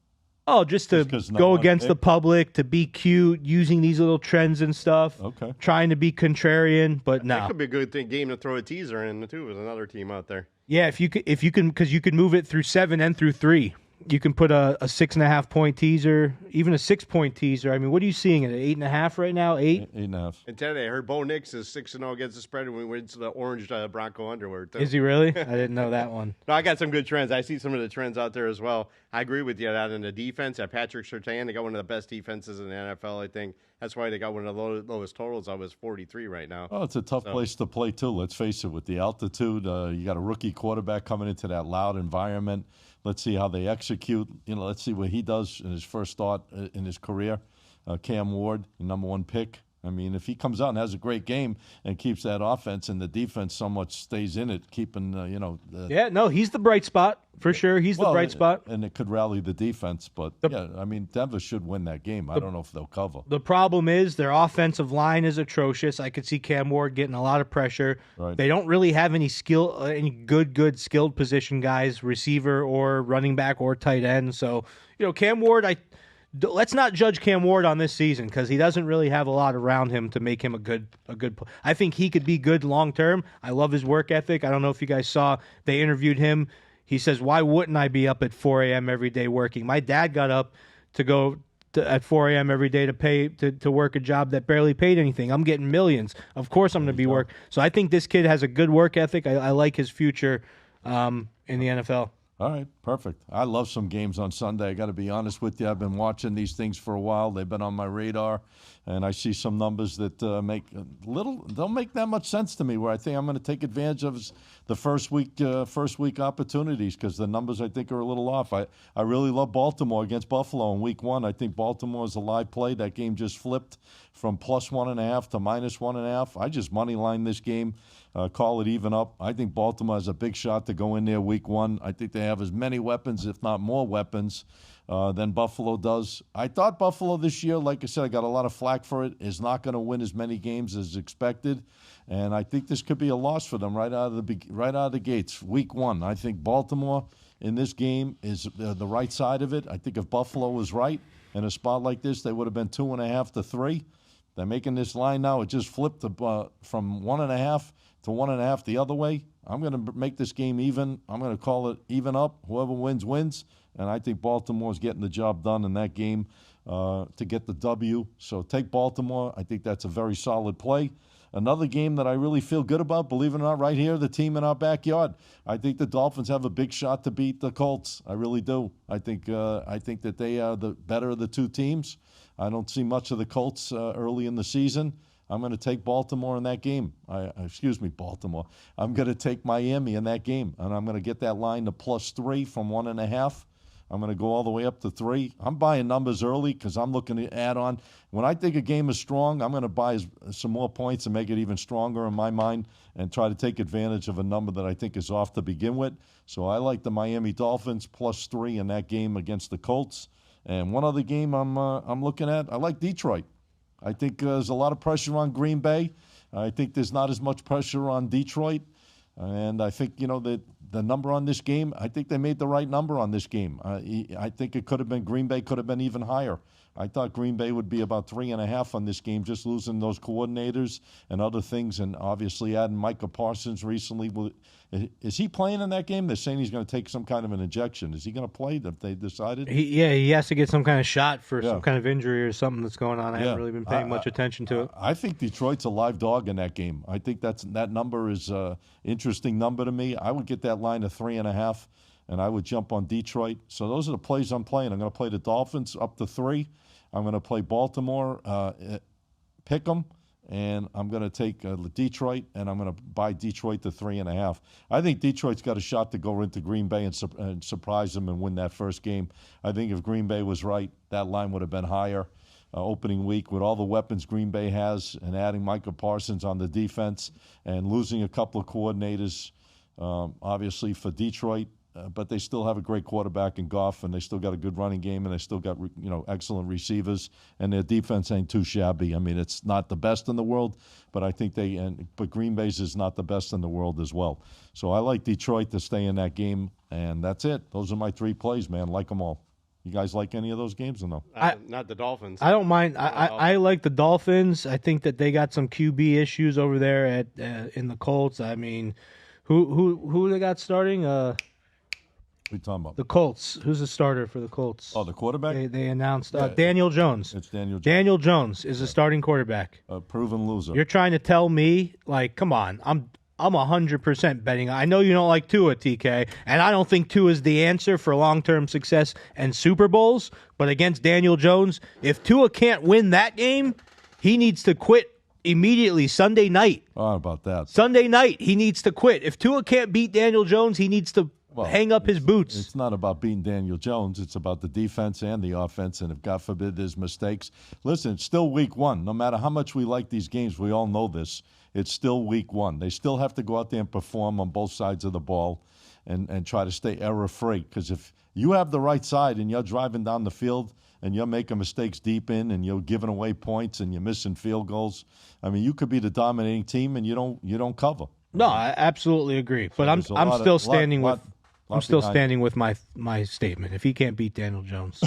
Oh, just to 'cause no go one against the picked? public, to be cute, using these little trends and stuff. Okay. Trying to be contrarian, but That no. could be a good game to throw a teaser in too. With another team out there. Yeah, if you can, because you can move it through 7 and through 3. You can put a 6.5 point teaser, even a 6 point teaser. I mean, what are you seeing at 8.5 right now? 8? 8.5. And today I heard Bo Nix is 6-0 against the spread when we went to the orange Bronco underwear. Too. Is he really? I didn't know that one. No, I got some good trends. I see some of the trends out there as well. I agree with you that in the defense, at Patrick Surtain, they got one of the best defenses in the NFL, I think. That's why they got one of the lowest totals. I was 43 right now. Oh, it's a tough place to play, too. Let's face it. With the altitude, you got a rookie quarterback coming into that loud environment. Let's see how they execute. Let's see what he does in his first start in his career. Cam Ward, the number 1 pick. I mean, if he comes out and has a great game and keeps that offense and the defense somewhat stays in it, keeping, Yeah, no, he's the bright spot for sure. He's the bright spot. And it could rally the defense. But, yeah, I mean, Denver should win that game. I don't know if they'll cover. The problem is their offensive line is atrocious. I could see Cam Ward getting a lot of pressure. Right. They don't really have any any good skilled position guys, receiver or running back or tight end. So, Cam Ward, let's not judge Cam Ward on this season because he doesn't really have a lot around him to make him a good. I think he could be good long term. I love his work ethic. I don't know if you guys saw, they interviewed him. He says, "Why wouldn't I be up at 4 a.m. every day working? My dad got up to go at 4 a.m. every day to work a job that barely paid anything. I'm getting millions. Of course I'm going to be work." So I think this kid has a good work ethic. I like his future in the NFL. All right, perfect. I love some games on Sunday. I got to be honest with you. I've been watching these things for a while. They've been on my radar, and I see some numbers that don't make that much sense to me. Where I think I'm going to take advantage of the first week opportunities because the numbers I think are a little off. I really love Baltimore against Buffalo in Week 1. I think Baltimore is a live play. That game just flipped from +1.5 to -1.5. I just money line this game. Call it even up. I think Baltimore has a big shot to go in there Week 1. I think they have as many weapons, if not more weapons, than Buffalo does. I thought Buffalo this year, like I said, I got a lot of flack for it, is not going to win as many games as expected. And I think this could be a loss for them right out of the gates. Week 1, I think Baltimore in this game is the right side of it. I think if Buffalo was right in a spot like this, they would have been 2.5 to 3. They're making this line now. It just flipped from 1.5 to 1.5 the other way. I'm going to make this game even. I'm going to call it even up. Whoever wins, wins. And I think Baltimore's getting the job done in that game to get the W. So take Baltimore. I think that's a very solid play. Another game that I really feel good about, believe it or not, right here, the team in our backyard. I think the Dolphins have a big shot to beat the Colts. I really do. I think that they are the better of the two teams. I don't see much of the Colts early in the season. I'm going to take Baltimore in that game. Excuse me, Baltimore. I'm going to take Miami in that game, and I'm going to get that line to +3 from 1.5. I'm going to go all the way up to 3. I'm buying numbers early because I'm looking to add on. When I think a game is strong, I'm going to buy some more points and make it even stronger in my mind and try to take advantage of a number that I think is off to begin with. So I like the Miami Dolphins +3 in that game against the Colts. And one other game I'm looking at, I like Detroit. I think there's a lot of pressure on Green Bay. I think there's not as much pressure on Detroit. And I think, the number on this game, I think they made the right number on this game. I think it could have been, Green Bay could have been even higher. I thought Green Bay would be about 3.5 on this game, just losing those coordinators and other things, and obviously adding Micah Parsons recently. Is he playing in that game? They're saying he's going to take some kind of an injection. Is he going to play if they decided? He has to get some kind of shot for some kind of injury or something that's going on. I haven't really been paying much attention to it. I think Detroit's a live dog in that game. I think that number is an interesting number to me. I would get that line to 3.5, and I would jump on Detroit. So those are the plays I'm playing. I'm going to play the Dolphins up to 3. I'm going to play Baltimore, pick them, and I'm going to take Detroit, and I'm going to buy Detroit to 3.5. I think Detroit's got a shot to go into Green Bay and surprise them and win that first game. I think if Green Bay was right, that line would have been higher opening week with all the weapons Green Bay has and adding Micah Parsons on the defense and losing a couple of coordinators, obviously, for Detroit. But they still have a great quarterback in Goff, and they still got a good running game, and they still got excellent receivers, and their defense ain't too shabby. I mean, it's not the best in the world, but I think but Green Bay's is not the best in the world as well. So I like Detroit to stay in that game, and that's it. Those are my 3 plays, man. Like them all. You guys like any of those games or no? Not the Dolphins. I don't mind. I like the Dolphins. I think that they got some QB issues over there in the Colts. I mean, who they got starting? What are you talking about? The Colts. Who's the starter for the Colts? Oh, the quarterback? They announced Daniel Jones. It's Daniel Jones. Daniel Jones is the starting quarterback. A proven loser. You're trying to tell me, come on, I'm 100% betting. I know you don't like Tua, TK, and I don't think Tua is the answer for long-term success and Super Bowls, but against Daniel Jones, if Tua can't win that game, he needs to quit immediately Sunday night. Oh, about that. Sunday night, he needs to quit. If Tua can't beat Daniel Jones, he needs to hang up his boots. It's not about beating Daniel Jones. It's about the defense and the offense, and if, God forbid, there's mistakes. Listen, it's still week 1. No matter how much we like these games, we all know this. It's still week 1. They still have to go out there and perform on both sides of the ball and try to stay error-free, because if you have the right side and you're driving down the field and you're making mistakes deep in and you're giving away points and you're missing field goals, I mean, you could be the dominating team and you don't cover. No, I absolutely agree. But I'm still standing with my statement. If he can't beat Daniel Jones.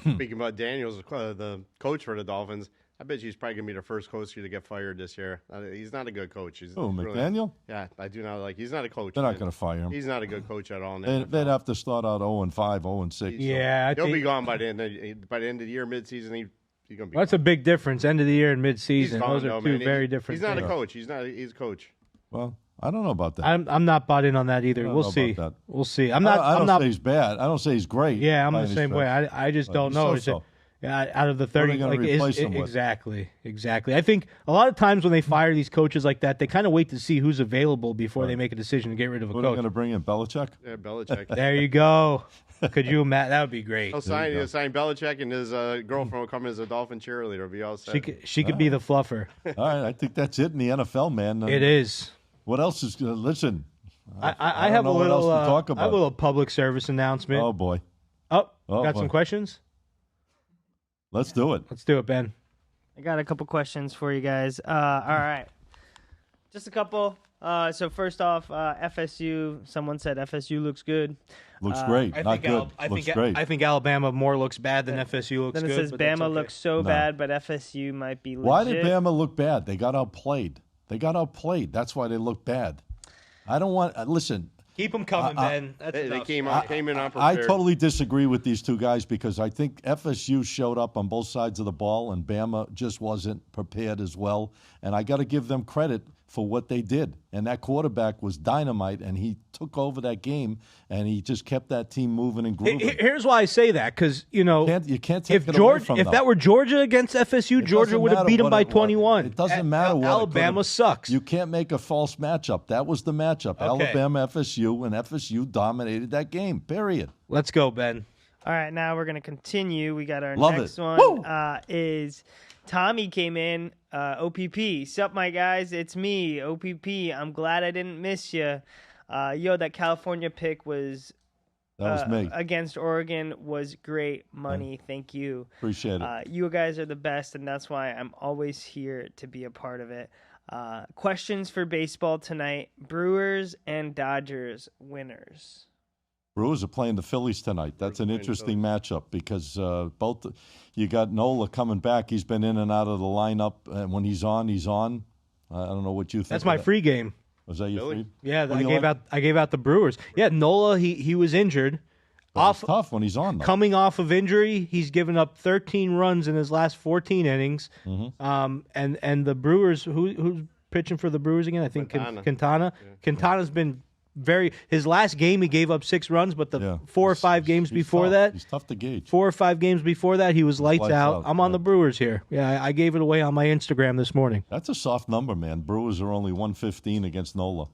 Speaking about Daniels, the coach for the Dolphins, I bet you he's probably going to be the first coach to get fired this year. He's not a good coach. McDaniel? Yeah, I do not like. He's not a coach. They're not going to fire him. He's not a good coach at all. They'd have to start out 0-5, 0-6. Yeah, he'll be gone by the end of the year, midseason. He's going to be. That's a big difference. End of the year and midseason. Those are two very different. He's not things. a coach. He's a coach. Well, I don't know about that. I'm not bought in on that either. We'll see. We'll see. I'm not. I don't say he's bad. I don't say he's great. Yeah, I'm the same way. I just don't know. Out of the 30, exactly. I think a lot of times when they fire these coaches like that, they kind of wait to see who's available before they make a decision to get rid of a coach. Are going to bring in Belichick? Yeah, Belichick. There you go. Could you imagine? That would be great. He'll sign Belichick, and his girlfriend will come as a Dolphin cheerleader. It'll be all set. She could be the fluffer. All right, I think that's it in the NFL, man. It is. What else is going to listen? I have a little public service announcement. Oh boy. Got some questions? Let's do it. Let's do it, Ben. I got a couple questions for you guys. All right. Just a couple. So first off, FSU, someone said FSU looks good. Looks great. Not good. Looks great. I think Alabama more looks bad than FSU looks good. Then it says Bama looks so bad, but FSU might be legit. Why did Bama look bad? They got outplayed. That's why they look bad. I don't want listen. Keep them coming, Ben. They came in unprepared. I totally disagree with these two guys because I think FSU showed up on both sides of the ball and Bama just wasn't prepared as well. And I got to give them credit for what they did. And that quarterback was dynamite, and he took over that game, and he just kept that team moving and grooving. Here's why I say that, because, you can't take if it away from if them. that were Georgia against FSU, Georgia would have beat them by 21. It doesn't matter what Alabama sucks. You can't make a false matchup. That was the matchup. Okay. Alabama, FSU, and FSU dominated that game, period. Let's go, Ben. All right, now we're going to continue. We got our Love next it. one is Tommy came in, OPP. Sup, my guys? It's me, OPP. I'm glad I didn't miss you. That California pick was That was me. against Oregon was great money. Thank you. Appreciate it. You guys are the best, and that's why I'm always here to be a part of it. Questions for baseball tonight. Brewers and Dodgers winners. Brewers are playing the Phillies tonight. That's an interesting matchup because both you got Nola coming back. He's been in and out of the lineup, and when he's on, he's on. I don't know what you think. That's my free game. Was that your free? Yeah, What do you like? I gave out the Brewers. Yeah, Nola, he was injured. It's tough when he's on, though. Coming off of injury, he's given up 13 runs in his last 14 innings. Mm-hmm. And the Brewers, who's pitching for the Brewers again? I think Quintana. Quintana's been his last game he gave up 6 runs, but the 4 or 5 games before tough. that, He's tough to gauge. 4 or 5 games before that, he was lights out. I'm on yeah. the Brewers here. Yeah, I gave it away on my Instagram this morning. That's a soft number, man. Brewers are only 115 against Nola.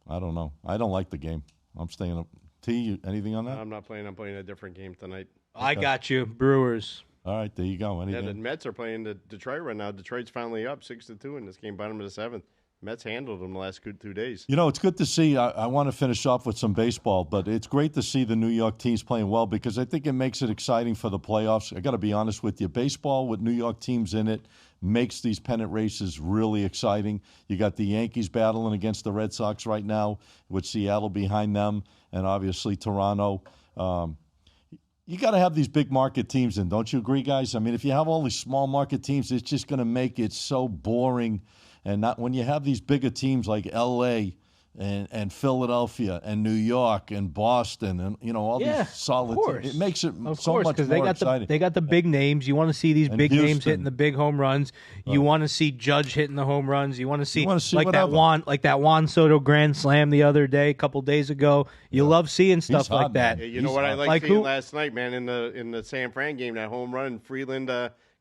I don't know. I don't like the game. I'm staying up. T, anything on that? I'm not playing. I'm playing a different game tonight. I got you, Brewers. All right, there you go. Yeah, the Anything? Mets are playing the Detroit right now. Detroit's finally up 6-2 in this game, bottom of the 7th. Mets handled them the last 2 days. You know, it's good to see. I want to finish off with some baseball, but it's great to see the New York teams playing well because I think it makes it exciting for the playoffs. I got to be honest with you. Baseball with New York teams in it makes these pennant races really exciting. You got the Yankees battling against the Red Sox right now with Seattle behind them and obviously Toronto. You got to have these big market teams in, don't you agree, guys? I mean, if you have all these small market teams, it's just going to make it so boring. And not when you have these bigger teams like L.A. and Philadelphia and New York and Boston and all these solid teams, it makes it so much more exciting. They got the big names. You want to see these big names Houston. hitting the big home runs. You want to see Judge hitting the home runs. You want to see like whatever. that Juan Soto grand slam the other day, a couple days ago. You love seeing stuff like hot, that. Yeah, you know what I like seeing last night, man, in the San Fran game, that home run in Freeland,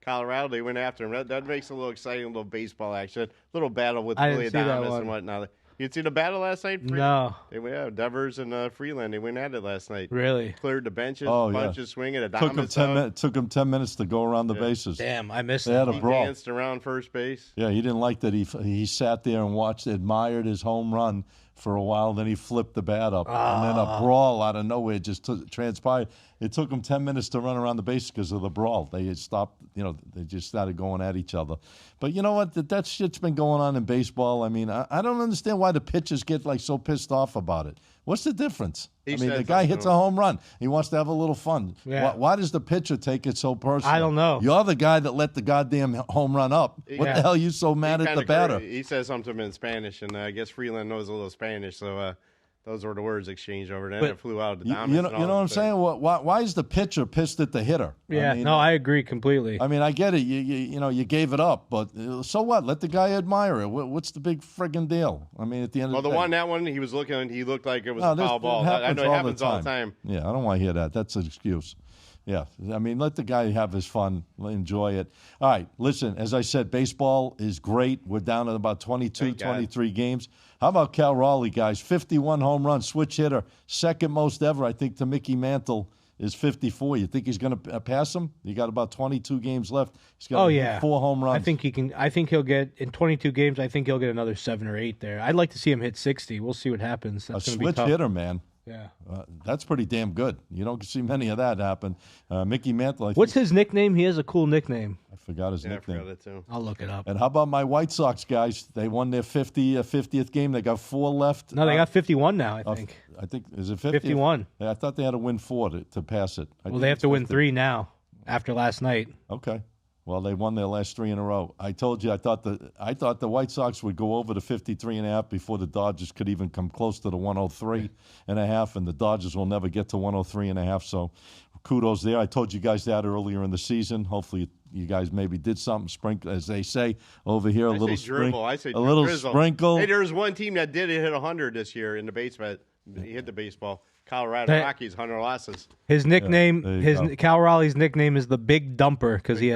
Colorado, they went after him. That makes it a little exciting, a little baseball action, a little battle with Willie Adames and whatnot. You see the battle last night? No. They went Devers and Freeland. They went at it last night. Really? Cleared the benches, bunches swinging. Took him 10 minutes to go around the bases. Damn, I missed They that. had a brawl. He danced around first base. Yeah, he didn't like that. He sat there and admired his home run for a while. Then he flipped the bat up, and then a brawl out of nowhere just transpired. It took him 10 minutes to run around the base because of the brawl. They had stopped. They just started going at each other. But you know what? That shit's been going on in baseball. I mean, I don't understand why the pitchers get so pissed off about it. What's the difference? The guy hits a home run. He wants to have a little fun. Yeah. Why does the pitcher take it so personal? I don't know. You're the guy that let the goddamn home run up. What the hell are you so mad at the batter? He says something to him in Spanish, and I guess Freeland knows a little Spanish, so those were the words exchanged over there. It flew out of the diamonds. You know what I'm saying? Why is the pitcher pissed at the hitter? Yeah, I agree completely. I mean, I get it. You gave it up, but so what? Let the guy admire it. What's the big friggin' deal? I mean, at the end of the day. That one, he was looking, he looked like it was a foul ball. I know it happens all the time. Yeah, I don't want to hear that. That's an excuse. Yeah, I mean, let the guy have his fun, enjoy it. All right, listen, as I said, baseball is great. We're down at about 22, 23 games. How about Cal Raleigh, guys? 51 home runs, switch hitter, second most ever, I think, to Mickey Mantle is 54. You think he's going to pass him? You got about 22 games left. He's got 4 home runs. I think he can. I think he'll get, in 22 games, I think he'll get another 7 or 8 there. I'd like to see him hit 60. We'll see what happens. That's a going to be tough. switch hitter, man. Yeah. That's pretty damn good. You don't see many of that happen. Mickey Mantle. What's his nickname? He has a cool nickname. I forgot his nickname. I forgot it too. I'll look it up. And how about my White Sox guys? They won their 50th game. They got 4 left. No, they got 51 now, I think. I think, is it 50? 51. I thought they had to win 4 to pass it. Well, they have to win 3 now after last night. Okay. Well, they won their last 3 in a row. I told you I thought the White Sox would go over the 53.5 before the Dodgers could even come close to the 103.5, and the Dodgers will never get to 103.5. So, kudos there. I told you guys that earlier in the season. Hopefully, you guys maybe did something. Sprinkle, as they say over here, a little sprinkle. I say a little drizzle. sprinkle. Hey, there's one team that did hit 100 this year in the baseball. He hit the baseball. Colorado Rockies, 100 losses. His nickname, go. Cal Raleigh's nickname is the Big Dumper because he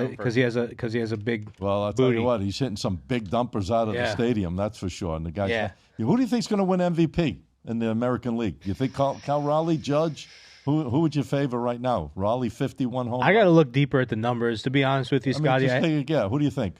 has a big. Well, I'll tell you what, he's hitting some big dumpers out of the stadium. That's for sure. And the guys, who do you think's going to win MVP in the American League? You think Cal Raleigh, Judge? Who would you favor right now? Raleigh 51 home. I got to look deeper at the numbers to be honest with you, Scotty. Just take a guess. Who do you think?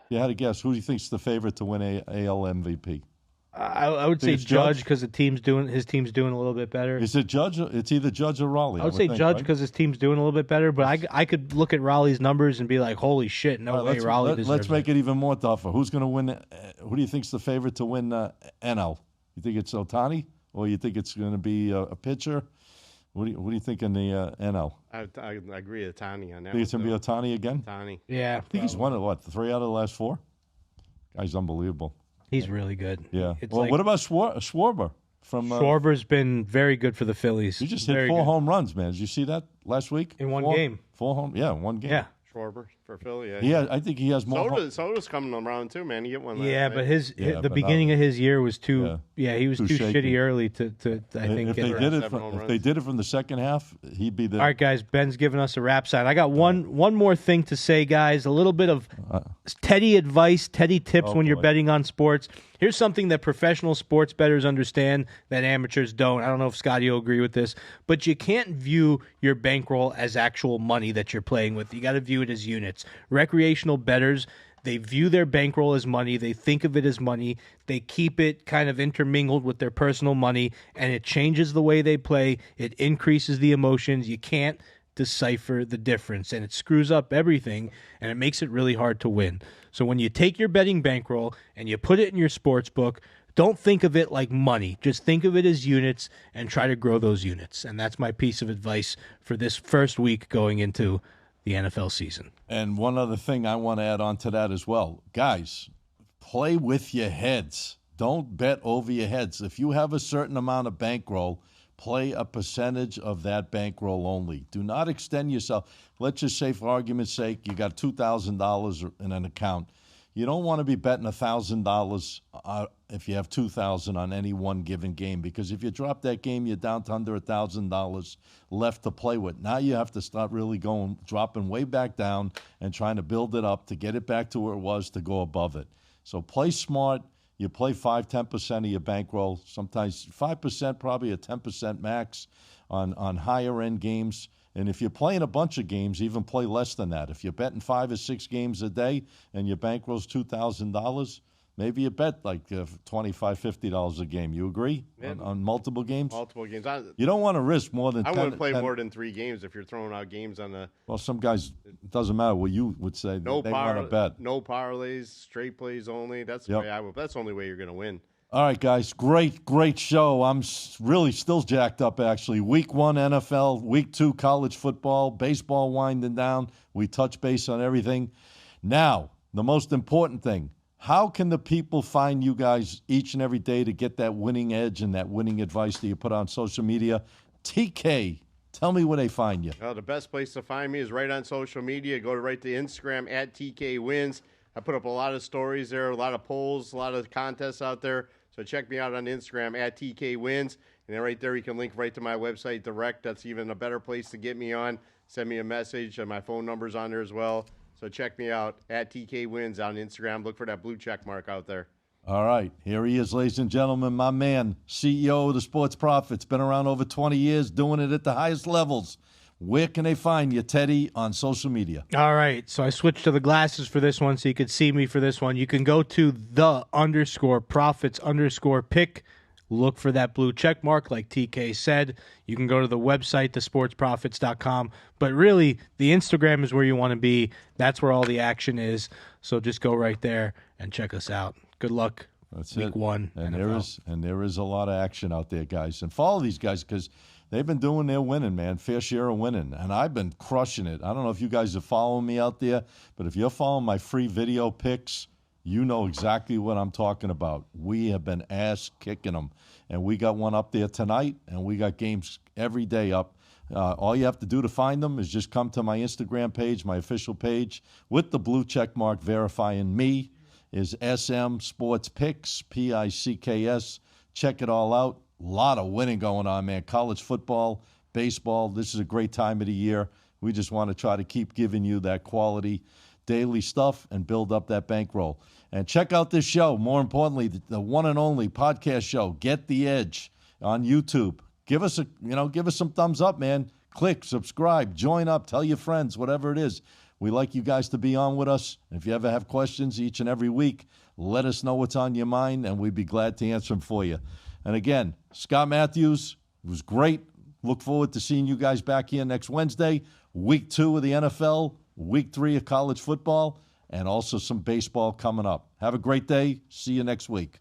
You had a guess. Who do you think's the favorite to win AL MVP? I would say Judge because his team's doing a little bit better. Is it Judge? It's either Judge or Raleigh. I would say Judge because his team's doing a little bit better, but I could look at Raleigh's numbers and be like, holy shit, no way Raleigh deserves Let's make it even more tougher. Who's going to win? Who do you think's the favorite to win NL? You think it's Ohtani, or you think it's going to be a pitcher? What do you think in the NL? I agree with Ohtani on that. Think it's going to be Ohtani again? Ohtani. Yeah. I think he's won it, 3 out of the last 4? Guy's unbelievable. He's really good. Yeah. What about Schwarber? Schwarber's been very good for the Phillies. He just hit 4 home runs, man. Did you see that last week? In one game. 4 home, one game. Yeah. Schwarber for Philly, Yeah, I think he has more. Soda's coming around too, man. He hit one last Yeah, night. but the beginning of his year was too. Yeah, he was too shaky. shitty early to I think. If they did it from the second half, he'd be the. All right, guys. Ben's giving us a rap sign. I got one more thing to say, guys. A little bit of Teddy advice, Teddy tips when you're betting on sports. Here's something that professional sports bettors understand that amateurs don't. I don't know if Scotty will agree with this, but you can't view your bankroll as actual money that you're playing with. You got to view it as units. Recreational bettors, they view their bankroll as money. They think of it as money. They keep it kind of intermingled with their personal money, and it changes the way they play. It increases the emotions. You can't decipher the difference, and it screws up everything, and it makes it really hard to win. So when you take your betting bankroll and you put it in your sports book, don't think of it like money. Just think of it as units and try to grow those units. And that's my piece of advice for this first week going into the NFL season. And one other thing I want to add on to that as well. Guys, play with your heads. Don't bet over your heads. If you have a certain amount of bankroll, play a percentage of that bankroll only. Do not extend yourself. Let's just say, for argument's sake, you got $2,000 in an account. You don't want to be betting $1,000 if you have $2,000 on any one given game, because if you drop that game, you're down to under $1,000 left to play with. Now you have to start really dropping way back down and trying to build it up to get it back to where it was to go above it. So play smart. You play 5-10% of your bankroll, sometimes 5%, probably a 10% max on higher end games. And if you're playing a bunch of games, even play less than that. If you're betting 5 or 6 games a day and your bankroll's $2,000, maybe you bet like $25, $50 a game. You agree? On multiple games? Multiple games. You don't want to risk more than 10. I wouldn't play more than 3 games if you're throwing out games on the. Well, some guys, it doesn't matter what you would say. They want to bet. No parlays, straight plays only. That's the way I would. That's the only way you're going to win. All right, guys, great show. I'm really still jacked up, actually. Week 1 NFL, Week 2 college football, baseball winding down. We touch base on everything. Now, the most important thing, how can the people find you guys each and every day to get that winning edge and that winning advice that you put on social media? TK, tell me where they find you. Well, the best place to find me is right on social media. Go right to Instagram at TK Wins. I put up a lot of stories there, a lot of polls, a lot of contests out there. So check me out on Instagram at TK Wins. And then right there you can link right to my website direct. That's even a better place to get me on. Send me a message, and my phone number's on there as well. So check me out at TK Wins on Instagram. Look for that blue check mark out there. All right. Here he is, ladies and gentlemen, my man, CEO of the Sports Profits. Been around over 20 years, doing it at the highest levels. Where can they find you, Teddy, on social media? All right. So I switched to the glasses for this one so you could see me for this one. You can go to _profits_pick. Look for that blue check mark like TK said. You can go to the website, thesportsprofits.com. But really, the Instagram is where you want to be. That's where all the action is. So just go right there and check us out. Good luck. That's Week it. 1. And there is a lot of action out there, guys. And follow these guys because they've been doing their winning, man, fair share of winning. And I've been crushing it. I don't know if you guys are following me out there, but if you're following my free video picks, you know exactly what I'm talking about. We have been ass kicking them. And we got one up there tonight, and we got games every day up. All you have to do to find them is just come to my Instagram page, my official page, with the blue check mark verifying me, is SM Sports Picks, PICKS. Check it all out. A lot of winning going on, man. College football, baseball. This is a great time of the year. We just want to try to keep giving you that quality daily stuff and build up that bankroll. And check out this show. More importantly, the one and only podcast show, Get the Edge, on YouTube. Give us some thumbs up, man. Click, subscribe, join up, tell your friends, whatever it is. We like you guys to be on with us. If you ever have questions each and every week, let us know what's on your mind, and we'd be glad to answer them for you. And again, Scott Matthews, it was great. Look forward to seeing you guys back here next Wednesday. Week 2 of the NFL, Week 3 of college football, and also some baseball coming up. Have a great day. See you next week.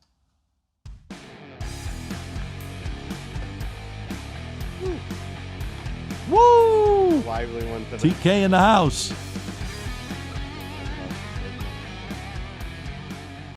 Woo! Lively one today. TK in the house.